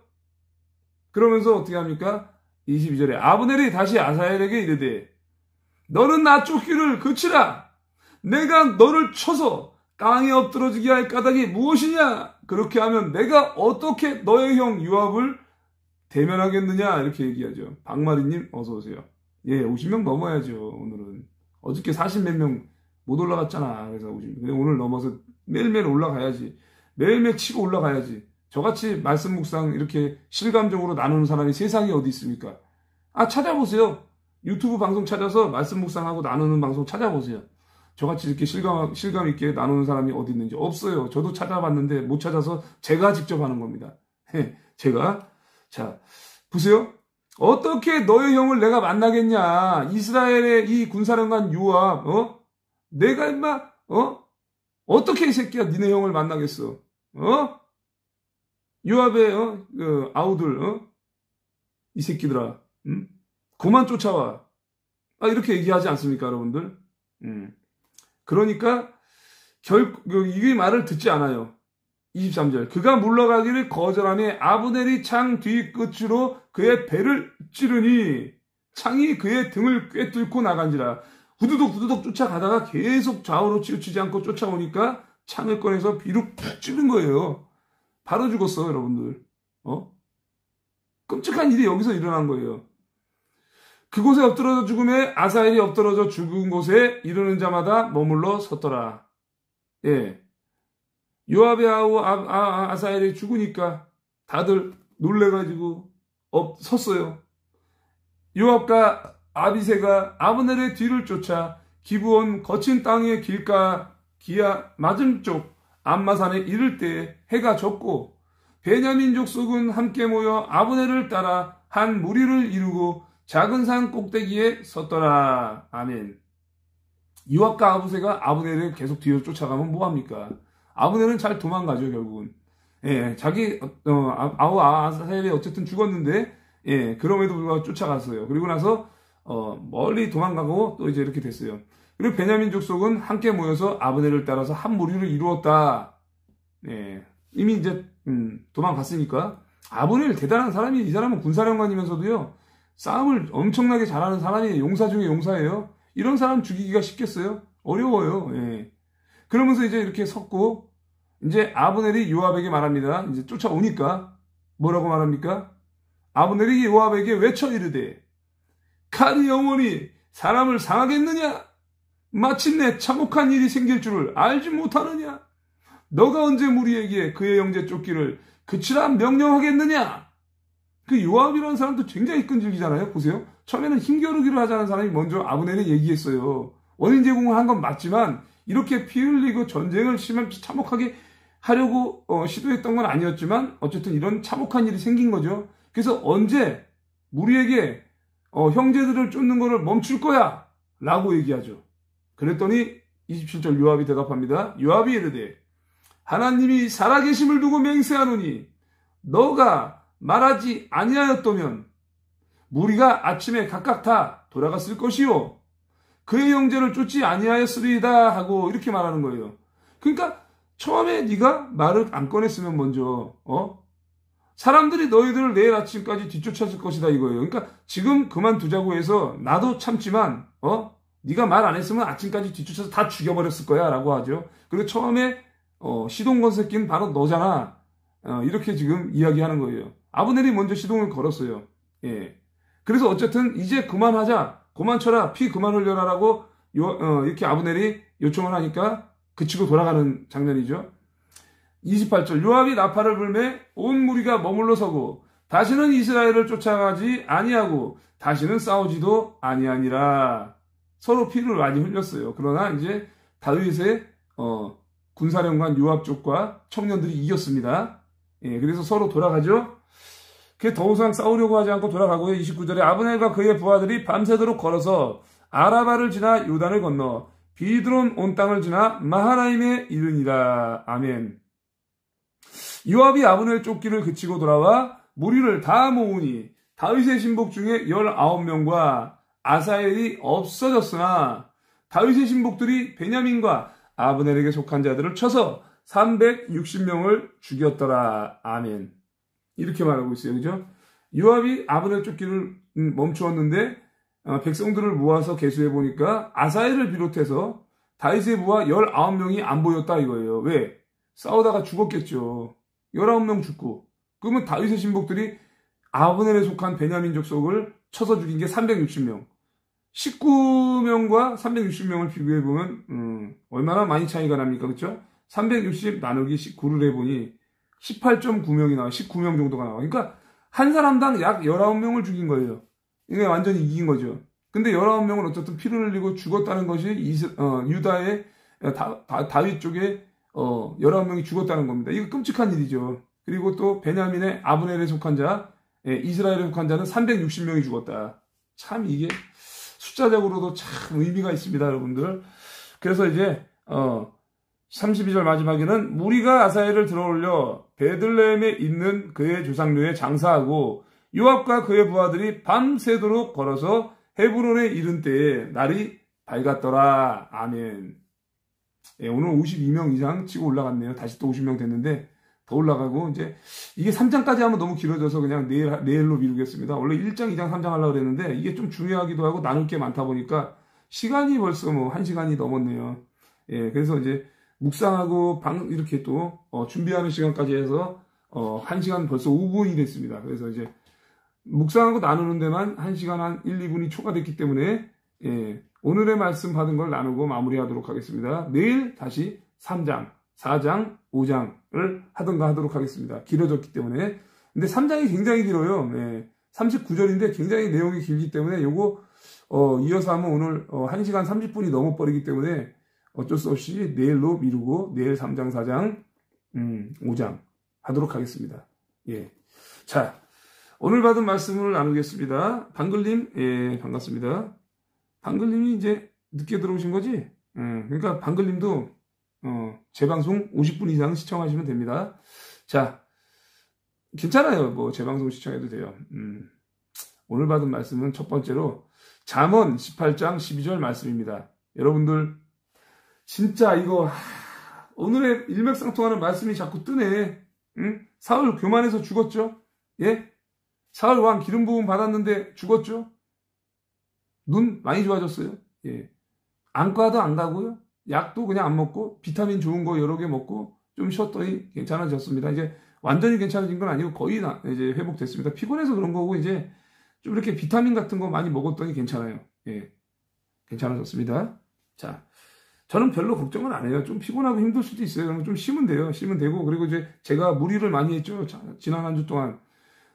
A: 그러면서 어떻게 합니까? 22절에 아브넬이 다시 아사헬에게 이르되 너는 나 쫓기를 그치라. 내가 너를 쳐서 땅에 엎드러지게 할 까닭이 무엇이냐? 그렇게 하면 내가 어떻게 너의 형 요압을 대면하겠느냐? 이렇게 얘기하죠. 박마리님 어서 오세요. 예, 50명 넘어야죠. 오늘은 어저께 40몇 명 못 올라갔잖아. 그래서 50명. 근데 오늘 넘어서 매일매일 올라가야지. 매일매일 치고 올라가야지. 저같이 말씀 묵상 이렇게 실감적으로 나누는 사람이 세상에 어디 있습니까? 찾아보세요. 유튜브 방송 찾아서 말씀 묵상하고 나누는 방송 찾아보세요. 저같이 이렇게 실감 있게 나누는 사람이 어디 있는지 없어요. 저도 찾아봤는데 못 찾아서 제가 직접 하는 겁니다. 제가. 자, 보세요. 어떻게 너의 형을 내가 만나겠냐? 이스라엘의 이 군사령관 요압, 내가 임마, 어떻게 이 새끼야 니네 형을 만나겠어? 요압의, 아우들, 이 새끼들아, 그만 쫓아와. 이렇게 얘기하지 않습니까, 여러분들? 그러니까, 이 말을 듣지 않아요. 23절. 그가 물러가기를 거절하며 아브넬이 창 뒤끝으로 그의 배를 찌르니 창이 그의 등을 꿰뚫고 나간지라. 후두둑 쫓아가다가 계속 좌우로 치우치지 않고 쫓아오니까 창을 꺼내서 비로 푹 찌른 거예요. 바로 죽었어, 여러분들. 끔찍한 일이 여기서 일어난 거예요. 그곳에 엎드러져 죽음에 아사헬이 엎드러져 죽은 곳에 이르는 자마다 머물러 섰더라. 예. 요압의 아사헬이 죽으니까 다들 놀래가지고 섰어요. 요압과 아비새가 아브넬의 뒤를 쫓아 기브온 거친 땅의 기야 맞은쪽 암마산에 이를 때 해가 졌고 베냐민 족속은 함께 모여 아브넬을 따라 한 무리를 이루고 작은 산 꼭대기에 섰더라. 아멘. 요압과 아비새가 아브넬을 계속 뒤로 쫓아가면 뭐합니까? 아브넬은 잘 도망가죠, 결국은. 예, 자기, 아사엘이 어쨌든 죽었는데, 예, 그럼에도 불구하고 쫓아갔어요. 그리고 나서, 멀리 도망가고 또 이제 이렇게 됐어요. 그리고 베냐민 족속은 함께 모여서 아브넬을 따라서 한 무리를 이루었다. 예, 이미 이제, 도망갔으니까. 아브넬 대단한 사람이, 이 사람은 군사령관이면서도요, 싸움을 엄청나게 잘하는 사람이에요. 용사 중에 용사예요. 이런 사람 죽이기가 쉽겠어요? 어려워요. 예. 그러면서 이제 이렇게 섰고, 이제 아브넬이 요압에게 말합니다. 이제 쫓아오니까, 뭐라고 말합니까? 아브넬이 요압에게 외쳐 이르되, 칼이 영원히 사람을 상하겠느냐? 마침내 참혹한 일이 생길 줄을 알지 못하느냐? 너가 언제 무리에게 그의 형제 쫓기를 그치라 명령하겠느냐? 그 요압이라는 사람도 굉장히 끈질기잖아요. 보세요. 처음에는 힘겨루기를 하자는 사람이 먼저 아브넬이 얘기했어요. 원인 제공을 한 건 맞지만 이렇게 피 흘리고 전쟁을 참혹하게 하려고 시도했던 건 아니었지만 어쨌든 이런 참혹한 일이 생긴 거죠. 그래서 언제 무리에게 형제들을 쫓는 거를 멈출 거야 라고 얘기하죠. 그랬더니 27절 요압이 대답합니다. 요압이 이르되 하나님이 살아계심을 두고 맹세하노니 너가 말하지 아니하였다면 무리가 아침에 각각 다 돌아갔을 것이요 그의 형제를 쫓지 아니하였으리이다 하고 이렇게 말하는 거예요. 그러니까 처음에 네가 말을 안 꺼냈으면 먼저 사람들이 너희들을 내일 아침까지 뒤쫓았을 것이다 이거예요. 그러니까 지금 그만두자고 해서 나도 참지만 네가 말 안 했으면 아침까지 뒤쫓아서 다 죽여버렸을 거야 라고 하죠. 그리고 처음에 시동 건 새끼는 바로 너잖아. 이렇게 지금 이야기하는 거예요. 아브넬이 먼저 시동을 걸었어요. 예. 그래서 어쨌든 이제 그만하자. 그만 쳐라. 피 그만 흘려라라고 이렇게 아브넬이 요청을 하니까 그치고 돌아가는 장면이죠. 28절 요압이 나팔을 불매 온 무리가 머물러 서고 다시는 이스라엘을 쫓아가지 아니하고 다시는 싸우지도 아니하니라. 서로 피를 많이 흘렸어요. 그러나 이제 다윗의 군사령관 요압 쪽과 청년들이 이겼습니다. 예, 그래서 서로 돌아가죠. 더 이상 싸우려고 하지 않고 돌아가고요. 29절에 아브넬과 그의 부하들이 밤새도록 걸어서 아라바를 지나 요단을 건너 비드론 온 땅을 지나 마하나임에 이르니라. 아멘. 요압이 아브넬 쫓기를 그치고 돌아와 무리를 다 모으니 다윗의 신복 중에 19명과 아사엘이 없어졌으나 다윗의 신복들이 베냐민과 아브넬에게 속한 자들을 쳐서 360명을 죽였더라. 아멘. 이렇게 말하고 있어요. 그죠? 요압이 아브넬 쫓기를 멈추었는데 백성들을 모아서 계수해 보니까 아사엘을 비롯해서 다윗의 부하 19명이 안 보였다 이거예요. 왜? 싸우다가 죽었겠죠. 19명 죽고. 그러면 다윗의 신복들이 아브넬에 속한 베냐민 족속을 쳐서 죽인 게 360명. 19명과 360명을 비교해보면 얼마나 많이 차이가 납니까? 그렇죠? 360 나누기 19를 해보니 18.9명이 나와. 19명 정도가 나와. 그러니까 한 사람당 약 19명을 죽인 거예요. 이게 완전히 이긴 거죠. 근데 19명은 어쨌든 피를 흘리고 죽었다는 것이 유다의 다윗 쪽에 19명이 죽었다는 겁니다. 이거 끔찍한 일이죠. 그리고 또 베냐민의 아브넬에 속한 자, 이스라엘에 속한 자는 360명이 죽었다. 참 이게 숫자적으로도 참 의미가 있습니다, 여러분들. 그래서 이제 32절 마지막에는 무리가 아사엘을 들어올려 베들레헴에 있는 그의 조상묘에 장사하고 요압과 그의 부하들이 밤새도록 걸어서 헤브론에 이른 때에 날이 밝았더라. 아멘. 예, 오늘 52명 이상 치고 올라갔네요. 다시 또 50명 됐는데 더 올라가고 이제 이게 3장까지 하면 너무 길어져서 그냥 내일로 미루겠습니다. 원래 1장, 2장, 3장 하려고 그랬는데 이게 좀 중요하기도 하고 나눌 게 많다 보니까 시간이 벌써 1시간이 넘었네요. 예, 그래서 이제 묵상하고 이렇게 또 준비하는 시간까지 해서 1시간 벌써 5분이 됐습니다. 그래서 이제 묵상하고 나누는 데만 1시간 한 1, 2분이 초과됐기 때문에 예, 오늘의 말씀 받은 걸 나누고 마무리하도록 하겠습니다. 내일 다시 3장, 4장, 5장을 하던가 하도록 하겠습니다. 길어졌기 때문에. 근데 3장이 굉장히 길어요. 네. 39절인데 굉장히 내용이 길기 때문에 요거 이어서 하면 오늘 1시간 30분이 넘어버리기 때문에 어쩔 수 없이 내일로 미루고 내일 3장, 4장, 5장 하도록 하겠습니다. 예. 자, 오늘 받은 말씀을 나누겠습니다. 방글님, 예, 반갑습니다. 방글님이 이제 늦게 들어오신 거지? 그러니까 방글님도 제 방송 50분 이상 시청하시면 됩니다. 자, 괜찮아요. 뭐 제 방송 시청해도 돼요. 오늘 받은 말씀은 첫 번째로 잠언 18장 12절 말씀입니다. 여러분들 진짜 이거 오늘의 일맥상통하는 말씀이 자꾸 뜨네. 응? 사울 교만해서 죽었죠? 예? 사울 왕 기름 부음 받았는데 죽었죠? 눈 많이 좋아졌어요? 예. 안과도 안 가고요. 약도 그냥 안 먹고 비타민 좋은 거 여러 개 먹고 좀 쉬었더니 괜찮아졌습니다. 이제 완전히 괜찮아진 건 아니고 거의 이제 회복됐습니다. 피곤해서 그런 거고 이제 좀 이렇게 비타민 같은 거 많이 먹었더니 괜찮아요. 예. 괜찮아졌습니다. 자, 저는 별로 걱정은 안 해요. 좀 피곤하고 힘들 수도 있어요. 그러면 좀 쉬면 돼요. 쉬면 되고 그리고 이제 제가 무리를 많이 했죠. 지난 한 주 동안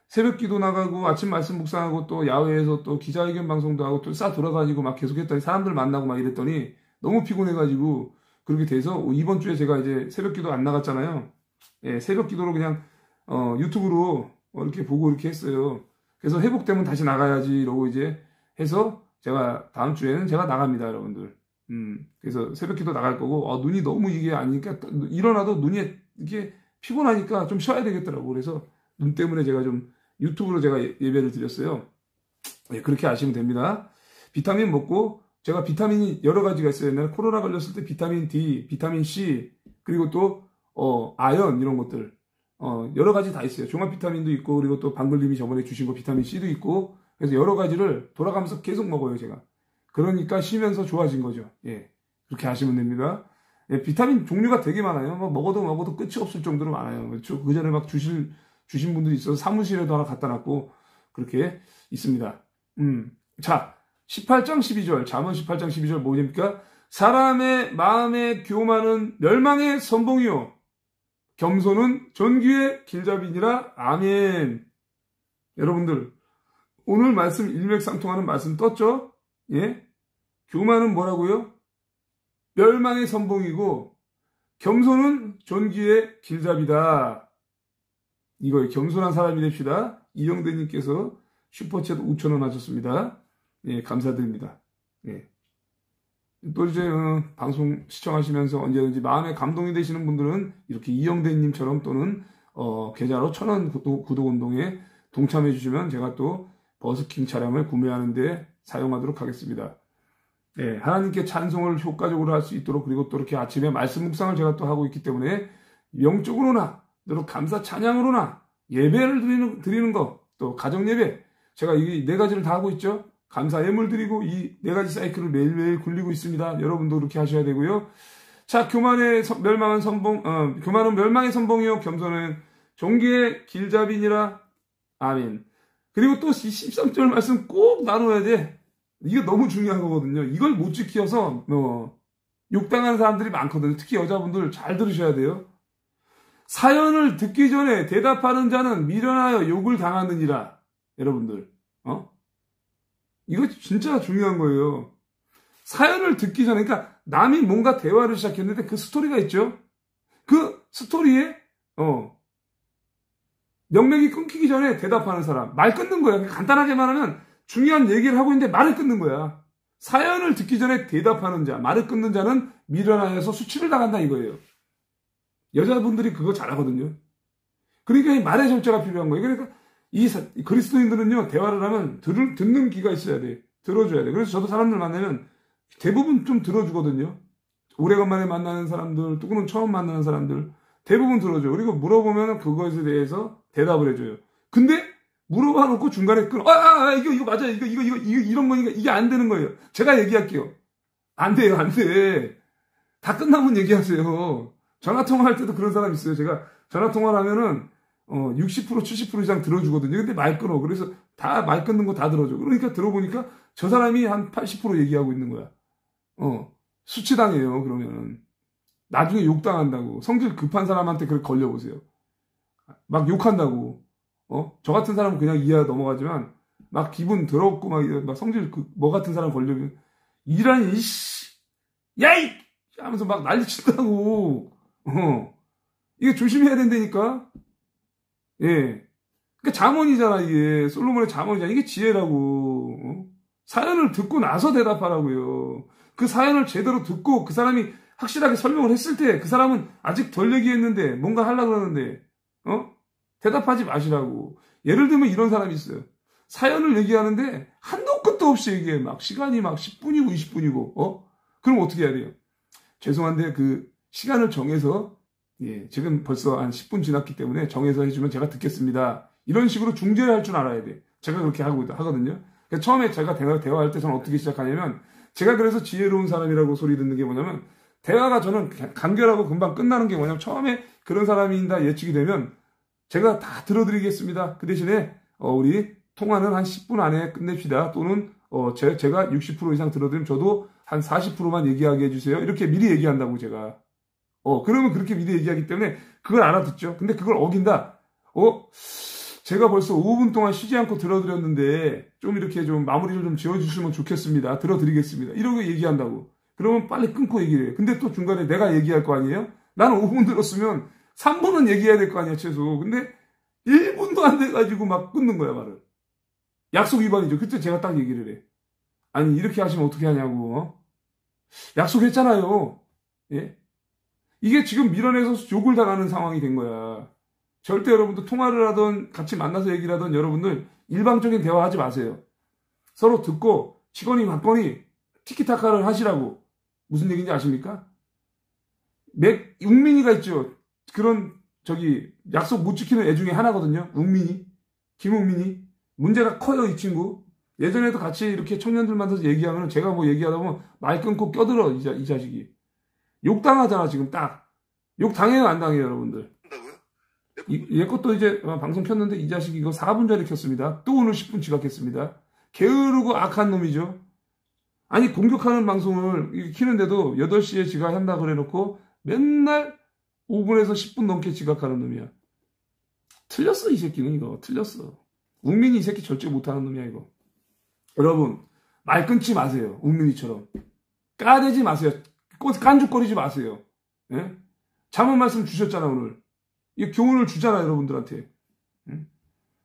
A: 새벽 기도 나가고 아침 말씀 묵상하고 또 야외에서 또 기자회견 방송도 하고 또 싸 돌아다니고 막 계속 했더니 사람들 만나고 막 이랬더니 너무 피곤해가지고 그렇게 돼서 이번 주에 제가 이제 새벽 기도 안 나갔잖아요. 예, 새벽 기도로 그냥 유튜브로 이렇게 보고 이렇게 했어요. 그래서 회복되면 다시 나가야지 이러고 이제 해서 제가 다음 주에는 제가 나갑니다, 여러분들. 그래서 새벽 기도 나갈 거고 눈이 너무 이게 아니니까 일어나도 눈이 이게 피곤하니까 좀 쉬어야 되겠더라고. 그래서 눈 때문에 제가 좀 유튜브로 제가 예배를 드렸어요. 예, 그렇게 아시면 됩니다. 비타민 먹고 제가 비타민이 여러 가지가 있어요. 옛날에 코로나 걸렸을 때 비타민 D, 비타민 C 그리고 또 아연 이런 것들 여러 가지 다 있어요. 종합 비타민도 있고 그리고 또 방글님이 저번에 주신 거 비타민 C도 있고 그래서 여러 가지를 돌아가면서 계속 먹어요, 제가. 그러니까 쉬면서 좋아진 거죠. 예, 그렇게 하시면 됩니다. 예, 비타민 종류가 되게 많아요. 뭐 먹어도 끝이 없을 정도로 많아요. 그렇죠? 그 전에 막 주신 분들이 있어서 사무실에도 하나 갖다 놨고 그렇게 있습니다. 자, 18장 12절 잠언 18장 12절 뭐입니까? 사람의 마음의 교만은 멸망의 선봉이요 겸손은 존귀의 길잡이니라. 아멘. 여러분들 오늘 말씀 일맥상통하는 말씀 떴죠? 예? 교만은 뭐라고요? 멸망의 선봉이고 겸손은 존귀의 길잡이다. 이거 겸손한 사람이 됩시다. 이영대님께서 슈퍼챗 5,000원 하셨습니다. 예, 감사드립니다. 예. 또 이제 방송 시청하시면서 언제든지 마음에 감동이 되시는 분들은 이렇게 이영대님처럼 또는 계좌로 1,000원 구독운동에 동참해 주시면 제가 또 버스킹 차량을 구매하는데 사용하도록 하겠습니다. 예, 하나님께 찬송을 효과적으로 할 수 있도록 그리고 또 이렇게 아침에 말씀 묵상을 제가 또 하고 있기 때문에 영적으로나 또 감사 찬양으로나 예배를 드리는 거 또 가정 예배 제가 이 네 가지를 다 하고 있죠. 감사 예물 드리고 이 네 가지 사이클을 매일매일 굴리고 있습니다. 여러분도 그렇게 하셔야 되고요. 자, 교만은 멸망의 선봉이요 겸손은 존귀의 길잡이니라. 아멘. 그리고 또 13절 말씀 꼭 나눠야 돼. 이거 너무 중요한 거거든요. 이걸 못 지켜서 욕당하는 사람들이 많거든요. 특히 여자분들 잘 들으셔야 돼요. 사연을 듣기 전에 대답하는 자는 미련하여 욕을 당하느니라. 여러분들 이거 진짜 중요한 거예요. 사연을 듣기 전에 그러니까 남이 뭔가 대화를 시작했는데 그 스토리가 있죠. 그 스토리에 명맥이 끊기기 전에 대답하는 사람 말 끊는 거야. 간단하게 말하면 중요한 얘기를 하고 있는데 말을 끊는 거야. 사연을 듣기 전에 대답하는 자, 말을 끊는 자는 미련하여서 수치를 당한다 이거예요. 여자분들이 그거 잘하거든요. 그러니까 이 말의 절제가 필요한 거예요. 그러니까 이 그리스도인들은요, 대화를 하면 듣는 귀가 있어야 돼. 들어줘야 돼. 그래서 저도 사람들 만나면 대부분 좀 들어주거든요. 오래간만에 만나는 사람들, 또는 처음 만나는 사람들, 대부분 들어줘요. 그리고 물어보면 그것에 대해서 대답을 해줘요. 근데 물어봐 놓고 중간에 끊어. 이거 맞아. 이거 이런 거니까 이게 안 되는 거예요. 제가 얘기할게요. 안 돼요, 안 돼. 다 끝나면 얘기하세요. 전화통화할 때도 그런 사람 있어요. 제가 전화통화를 하면은 60% 70% 이상 들어주거든요. 근데 말 끊어. 그래서 다 말 끊는 거 다 들어줘. 그러니까 들어보니까 저 사람이 한 80% 얘기하고 있는 거야. 수치당해요. 그러면은 나중에 욕당한다고. 성질 급한 사람한테 그렇게 걸려보세요. 막 욕한다고. 저 같은 사람은 그냥 이해하고 넘어가지만 막 기분 더럽고 막 성질 뭐 같은 사람 걸려면 이라니 이씨 야이 하면서 막 난리친다고. 이게 조심해야 된다니까. 예. 그러니까 잠언이잖아, 이게. 솔로몬의 잠언이잖아. 이게 지혜라고. 사연을 듣고 나서 대답하라고요. 그 사연을 제대로 듣고 그 사람이 확실하게 설명을 했을 때 그 사람은 아직 덜 얘기했는데 뭔가 하려고 그러는데 대답하지 마시라고. 예를 들면 이런 사람이 있어요. 사연을 얘기하는데 한도 끝도 없이 얘기해. 막 시간이 막 10분이고 20분이고. 그럼 어떻게 해야 돼요? 죄송한데 그 시간을 정해서 지금 벌써 한 10분 지났기 때문에 정해서 해주면 제가 듣겠습니다. 이런 식으로 중재를 할 줄 알아야 돼. 제가 그렇게 하거든요. 그러니까 처음에 제가 대화할 때 저는 어떻게 시작하냐면 제가 그래서 지혜로운 사람이라고 소리 듣는 게 뭐냐면 대화가 저는 간결하고 금방 끝나는 게 뭐냐면 처음에 그런 사람이다 예측이 되면 제가 다 들어드리겠습니다. 그 대신에 우리 통화는 한 10분 안에 끝냅시다. 또는 제가 60% 이상 들어드리면 저도 한 40%만 얘기하게 해주세요. 이렇게 미리 얘기한다고 제가. 그러면 그렇게 미리 얘기하기 때문에 그걸 알아듣죠. 근데 그걸 어긴다. 제가 벌써 5분 동안 쉬지 않고 들어드렸는데 좀 이렇게 좀 마무리를 좀 지어주시면 좋겠습니다. 들어드리겠습니다. 이러고 얘기한다고. 그러면 빨리 끊고 얘기를 해요. 근데 또 중간에 내가 얘기할 거 아니에요? 나는 5분 들었으면 3분은 얘기해야 될 거 아니야, 최소. 근데 1분도 안 돼가지고 막 끊는 거야, 말을. 약속 위반이죠. 그때 제가 딱 얘기를 해. 아니, 이렇게 하시면 어떻게 하냐고. 약속했잖아요. 예? 이게 지금 밀어내서 욕을 당하는 상황이 된 거야. 절대 여러분들 통화를 하던 같이 만나서 얘기를 하던 여러분들 일방적인 대화하지 마세요. 서로 듣고 치거니 받거니 티키타카를 하시라고. 무슨 얘기인지 아십니까? 웅민이가 있죠. 그런 약속 못 지키는 애 중에 하나거든요. 웅민이. 김웅민이. 문제가 커요, 이 친구. 예전에도 같이 이렇게 청년들 만나서 얘기하면 제가 뭐 얘기하다 보면 말 끊고 껴들어, 이 자식이. 욕 당하잖아, 지금 딱. 욕 당해요, 안 당해요, 여러분들. 얘 것도 이제 방송 켰는데 이 자식이 이거 4분짜리 켰습니다. 또 오늘 10분 지각했습니다. 게으르고 악한 놈이죠. 아니, 공격하는 방송을 키는데도 8시에 지각한다 그래 놓고 맨날 5분에서 10분 넘게 지각하는 놈이야. 틀렸어, 이 새끼는 이거. 틀렸어. 웅민이 이 새끼 절제 못하는 놈이야, 이거. 여러분, 말 끊지 마세요. 웅민이처럼. 까대지 마세요. 깐죽거리지 마세요. 예? 잘못 말씀 주셨잖아, 오늘. 이 교훈을 주잖아, 여러분들한테. 응?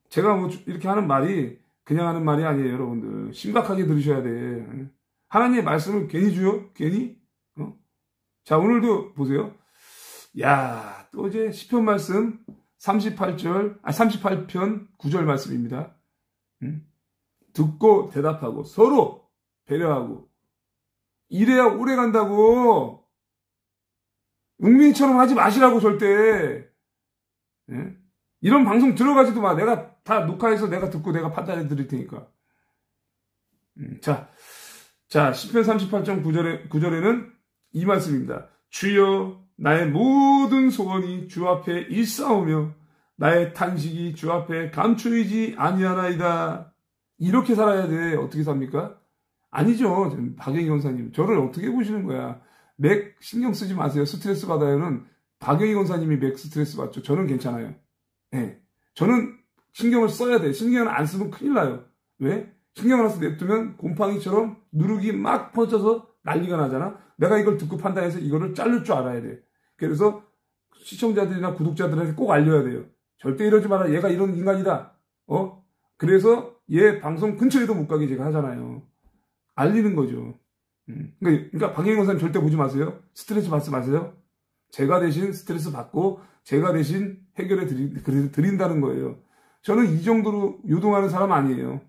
A: 제가 뭐 이렇게 하는 말이 그냥 하는 말이 아니에요, 여러분들. 심각하게 들으셔야 돼. 응? 하나님의 말씀을 괜히 줘요? 괜히? 자, 오늘도 보세요. 야, 또 이제 시편 말씀 38편 9절 말씀입니다. 응? 듣고 대답하고 서로 배려하고 이래야 오래 간다고. 웅민이처럼 하지 마시라고 절대. 예? 이런 방송 들어가지도 마. 내가 다 녹화해서 내가 듣고 내가 판단해 드릴 테니까. 자, 시편 38장 9절에는 이 말씀입니다. 주여, 나의 모든 소원이 주 앞에 일싸우며 나의 탄식이 주 앞에 감추이지 아니하나이다. 이렇게 살아야 돼. 어떻게 삽니까? 아니죠. 박영희 권사님. 저를 어떻게 보시는 거야. 맥 신경 쓰지 마세요. 스트레스 받아요는 박영희 권사님이 맥 스트레스 받죠. 저는 괜찮아요. 네. 저는 신경을 써야 돼. 신경을 안 쓰면 큰일 나요. 왜? 신경을 안 써서 냅두면 곰팡이처럼 누룩이 막 퍼져서 난리가 나잖아. 내가 이걸 듣고 판단해서 이거를 자를 줄 알아야 돼. 그래서 시청자들이나 구독자들한테 꼭 알려야 돼요. 절대 이러지 마라. 얘가 이런 인간이다. 그래서 얘 방송 근처에도 못 가게 제가 하잖아요. 알리는 거죠. 그러니까 박영희 권사님 절대 보지 마세요. 스트레스 받지 마세요. 제가 대신 스트레스 받고 제가 대신 해결해 드린다는 거예요. 저는 이 정도로 요동하는 사람 아니에요.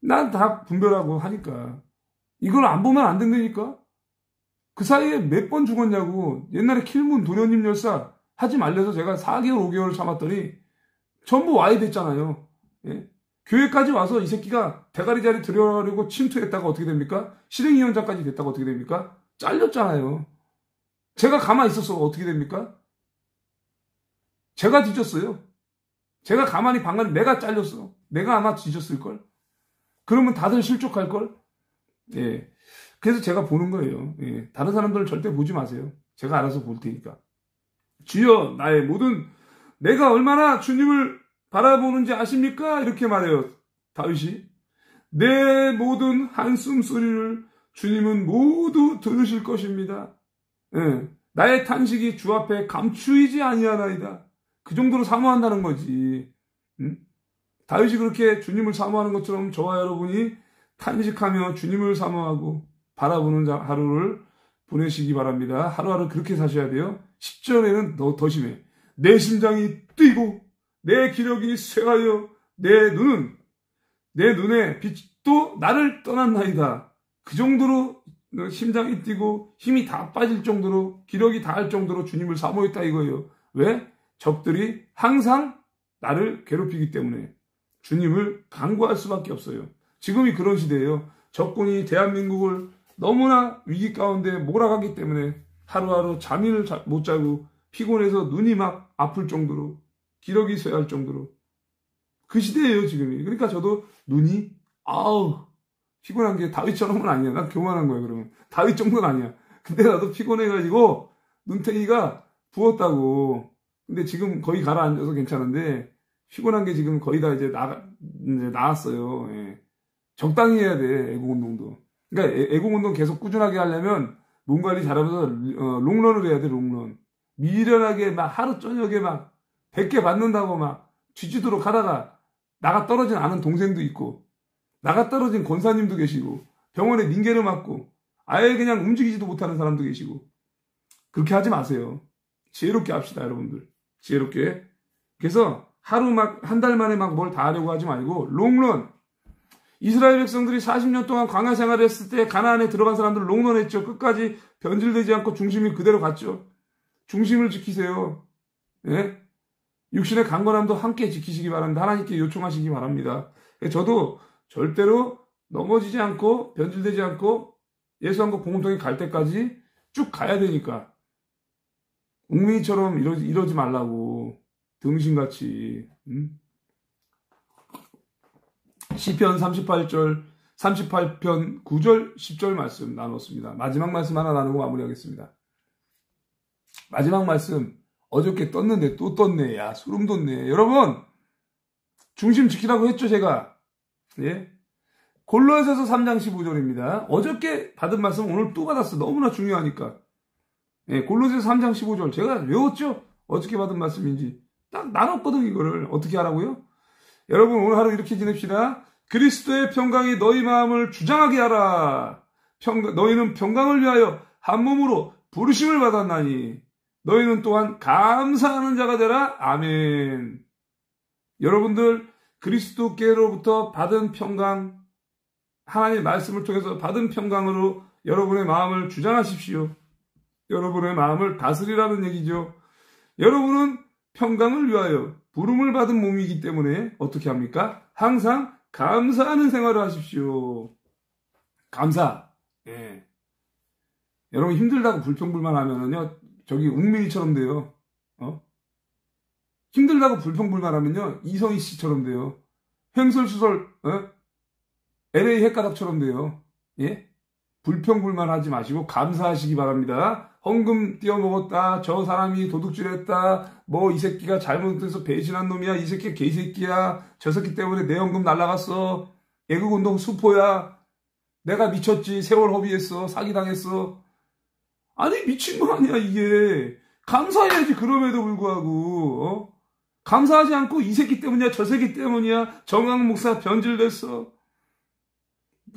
A: 난 다 분별하고 하니까. 이걸 안 보면 안 된다니까? 그 사이에 몇 번 죽었냐고. 옛날에 킬문 도련님 열사 하지 말래서 제가 4개월, 5개월 참았더니 전부 와야 됐잖아요. 예? 교회까지 와서 이 새끼가 대가리 자리 들여가려고 침투했다가 어떻게 됩니까? 실행위원장까지 됐다가 어떻게 됩니까? 잘렸잖아요. 제가 가만히 있었어. 어떻게 됩니까? 제가 뒤졌어요. 제가 가만히 방관히 내가 잘렸어. 내가 아마 뒤졌을걸? 그러면 다들 실족할걸? 예. 그래서 제가 보는 거예요. 예. 다른 사람들은 절대 보지 마세요. 제가 알아서 볼 테니까. 주여, 나의 모든, 내가 얼마나 주님을 바라보는지 아십니까? 이렇게 말해요. 다윗이. 내 모든 한숨 소리를 주님은 모두 들으실 것입니다. 예. 나의 탄식이 주 앞에 감추이지 아니하나이다. 그 정도로 사모한다는 거지. 다윗이 그렇게 주님을 사모하는 것처럼 저와 여러분이 탄식하며 주님을 사모하고 바라보는 하루를 보내시기 바랍니다. 하루하루 그렇게 사셔야 돼요. 10절에는 더 심해. 내 심장이 뛰고 내 기력이 쇠하여 내 눈에 빛도 나를 떠났나이다. 그 정도로 심장이 뛰고 힘이 다 빠질 정도로 기력이 다할 정도로 주님을 사모했다 이거예요. 왜? 적들이 항상 나를 괴롭히기 때문에 주님을 간구할 수밖에 없어요. 지금이 그런 시대예요. 적군이 대한민국을 너무나 위기 가운데 몰아가기 때문에 하루하루 잠을 못 자고 피곤해서 눈이 막 아플 정도로 기력이 쇠할 정도로 그 시대예요 지금이. 그러니까 저도 눈이 피곤한 게 다윗처럼은 아니야. 난 교만한 거야 그러면. 다윗 정도는 아니야. 근데 나도 피곤해가지고 눈탱이가 부었다고. 근데 지금 거의 가라앉아서 괜찮은데 피곤한 게 지금 거의 다 이제 나았어요. 예. 적당히 해야 돼 애국운동도. 그러니까 애국운동 계속 꾸준하게 하려면 몸 관리 잘하면서 롱런을 해야 돼. 롱런. 미련하게 막 하루 저녁에 막 100개 받는다고 막 뒤지도록 하다가 나가 떨어진 아는 동생도 있고 나가 떨어진 권사님도 계시고 병원에 링게를 맞고 아예 그냥 움직이지도 못하는 사람도 계시고 그렇게 하지 마세요. 지혜롭게 합시다 여러분들. 지혜롭게. 그래서 하루 막 한 달 만에 막 뭘 다 하려고 하지 말고 롱런. 이스라엘 백성들이 40년 동안 광야 생활을 했을 때 가나안에 들어간 사람들 롱런했죠. 끝까지 변질되지 않고 중심이 그대로 갔죠. 중심을 지키세요. 예? 육신의 강건함도 함께 지키시기 바랍니다. 하나님께 요청하시기 바랍니다. 저도 절대로 넘어지지 않고 변질되지 않고 예수한국 복음통에 갈 때까지 쭉 가야 되니까 웅민이처럼 이러지 말라고 등신같이. 시편 38편 9절 10절 말씀 나눴습니다. 마지막 말씀 하나 나누고 마무리하겠습니다. 마지막 말씀 어저께 떴는데 또 떴네. 야 소름 돋네. 여러분 중심 지키라고 했죠 제가. 예? 골로새서 3장 15절입니다. 어저께 받은 말씀 오늘 또 받았어. 너무나 중요하니까. 예, 골로새서 3장 15절 제가 외웠죠. 어저께 받은 말씀인지 딱 나눴거든. 이거를 어떻게 하라고요? 여러분 오늘 하루 이렇게 지냅시다. 그리스도의 평강이 너희 마음을 주장하게 하라. 너희는 평강을 위하여 한 몸으로 부르심을 받았나니 너희는 또한 감사하는 자가 되라. 아멘. 여러분들 그리스도께로부터 받은 평강, 하나님의 말씀을 통해서 받은 평강으로 여러분의 마음을 주장하십시오. 여러분의 마음을 다스리라는 얘기죠. 여러분은 평강을 위하여 부름을 받은 몸이기 때문에 어떻게 합니까? 항상 감사하는 생활을 하십시오. 감사. 예. 여러분 힘들다고 불평불만하면은요, 저기 웅민이처럼 돼요. 힘들다고 불평불만하면요, 이성희 씨처럼 돼요. 횡설수설, LA 핵가닥처럼 돼요. 예? 불평불만하지 마시고 감사하시기 바랍니다. 헌금 띄어먹었다. 저 사람이 도둑질했다. 뭐 이 새끼가 잘못해서 배신한 놈이야. 이 새끼 개새끼야. 저 새끼 때문에 내 헌금 날라갔어. 애국운동 수포야. 내가 미쳤지. 세월 허비했어. 사기당했어. 아니 미친 거 아니야 이게. 감사해야지. 그럼에도 불구하고 감사하지 않고 이 새끼 때문이야. 저 새끼 때문이야. 정강 목사 변질됐어.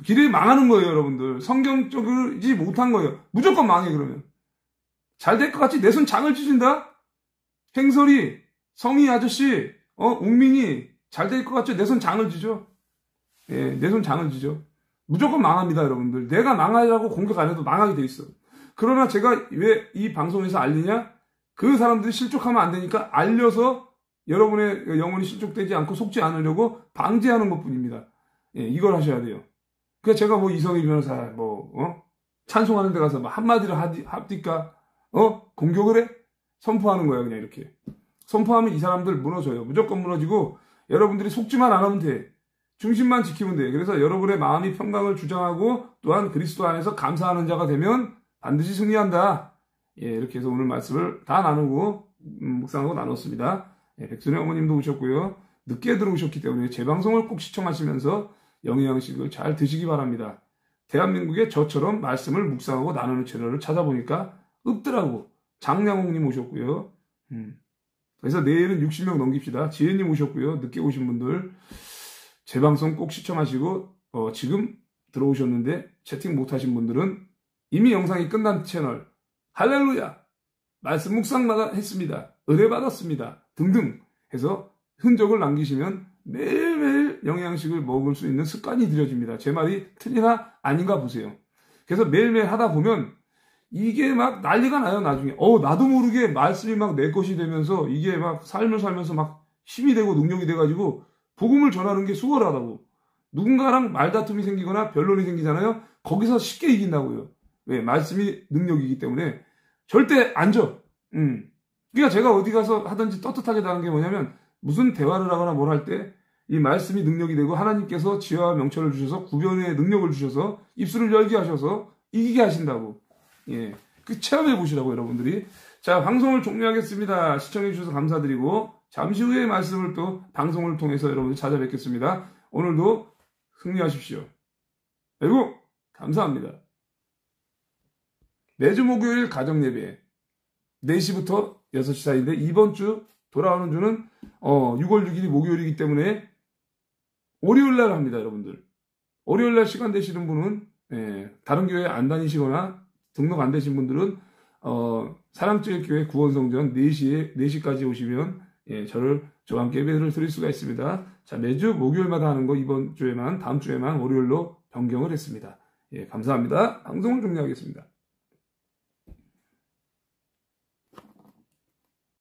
A: 길이 망하는 거예요 여러분들. 성경적이지 못한 거예요. 무조건 망해. 그러면 잘 될 것 같이 내 손 장을 찢은다? 행설이 성희 아저씨 웅민이 잘 될 것 같죠? 내 손 장을 쥐죠. 예, 내 손 장을 쥐죠. 무조건 망합니다 여러분들. 내가 망하려고 공격 안 해도 망하게 돼 있어. 그러나 제가 왜 이 방송에서 알리냐? 그 사람들이 실족하면 안 되니까 알려서 여러분의 영혼이 실족되지 않고 속지 않으려고 방지하는 것뿐입니다. 예, 이걸 하셔야 돼요. 그래서 제가 뭐 이성희 변호사 찬송하는 데 가서 뭐 한마디를 합니까? 공격을 해? 선포하는 거야 그냥 이렇게. 선포하면 이 사람들 무너져요. 무조건 무너지고 여러분들이 속지만 않으면 돼. 중심만 지키면 돼. 그래서 여러분의 마음이 평강을 주장하고 또한 그리스도 안에서 감사하는 자가 되면 반드시 승리한다. 예, 이렇게 해서 오늘 말씀을 다 나누고 묵상하고 나눴습니다. 예, 백순의 어머님도 오셨고요. 늦게 들어오셨기 때문에 제 방송을 꼭 시청하시면서 영양식을 잘 드시기 바랍니다. 대한민국에 저처럼 말씀을 묵상하고 나누는 채널을 찾아보니까 없더라고. 장량홍님 오셨고요. 그래서 내일은 60명 넘깁시다. 지혜님 오셨고요. 늦게 오신 분들 제 방송 꼭 시청하시고 지금 들어오셨는데 채팅 못하신 분들은 이미 영상이 끝난 채널 할렐루야 말씀 묵상마다 했습니다. 의뢰받았습니다. 등등 해서 흔적을 남기시면 매일매일 영양식을 먹을 수 있는 습관이 들여집니다. 제 말이 틀리나 아닌가 보세요. 그래서 매일매일 하다 보면 이게 막 난리가 나요, 나중에. 나도 모르게 말씀이 막 내 것이 되면서 이게 막 삶을 살면서 막 힘이 되고 능력이 돼가지고 복음을 전하는 게 수월하다고. 누군가랑 말다툼이 생기거나 변론이 생기잖아요. 거기서 쉽게 이긴다고요. 왜? 말씀이 능력이기 때문에 절대 안 져. 그러니까 제가 어디 가서 하든지 떳떳하게 나간 게 뭐냐면 무슨 대화를 하거나 뭘 할 때 이 말씀이 능력이 되고 하나님께서 지혜와 명철을 주셔서 구변의 능력을 주셔서 입술을 열게 하셔서 이기게 하신다고. 예. 그 체험해 보시라고 여러분들이. 자, 방송을 종료하겠습니다. 시청해 주셔서 감사드리고 잠시 후에 말씀을 또 방송을 통해서 여러분들 찾아뵙겠습니다. 오늘도 승리하십시오. 그리고 감사합니다. 매주 목요일 가정예배 4시부터 6시 사이인데 이번 주 돌아오는 주는 6월 6일이 목요일이기 때문에 월요일날 합니다. 여러분들. 월요일날 시간 되시는 분은 다른 교회 안 다니시거나 등록 안 되신 분들은 사랑제일교회 구원성전 4시까지 오시면 저와 함께 예배를 드릴 수가 있습니다. 자, 매주 목요일마다 하는 거 이번 주에만 다음 주에만 월요일로 변경을 했습니다. 감사합니다. 방송을 종료하겠습니다.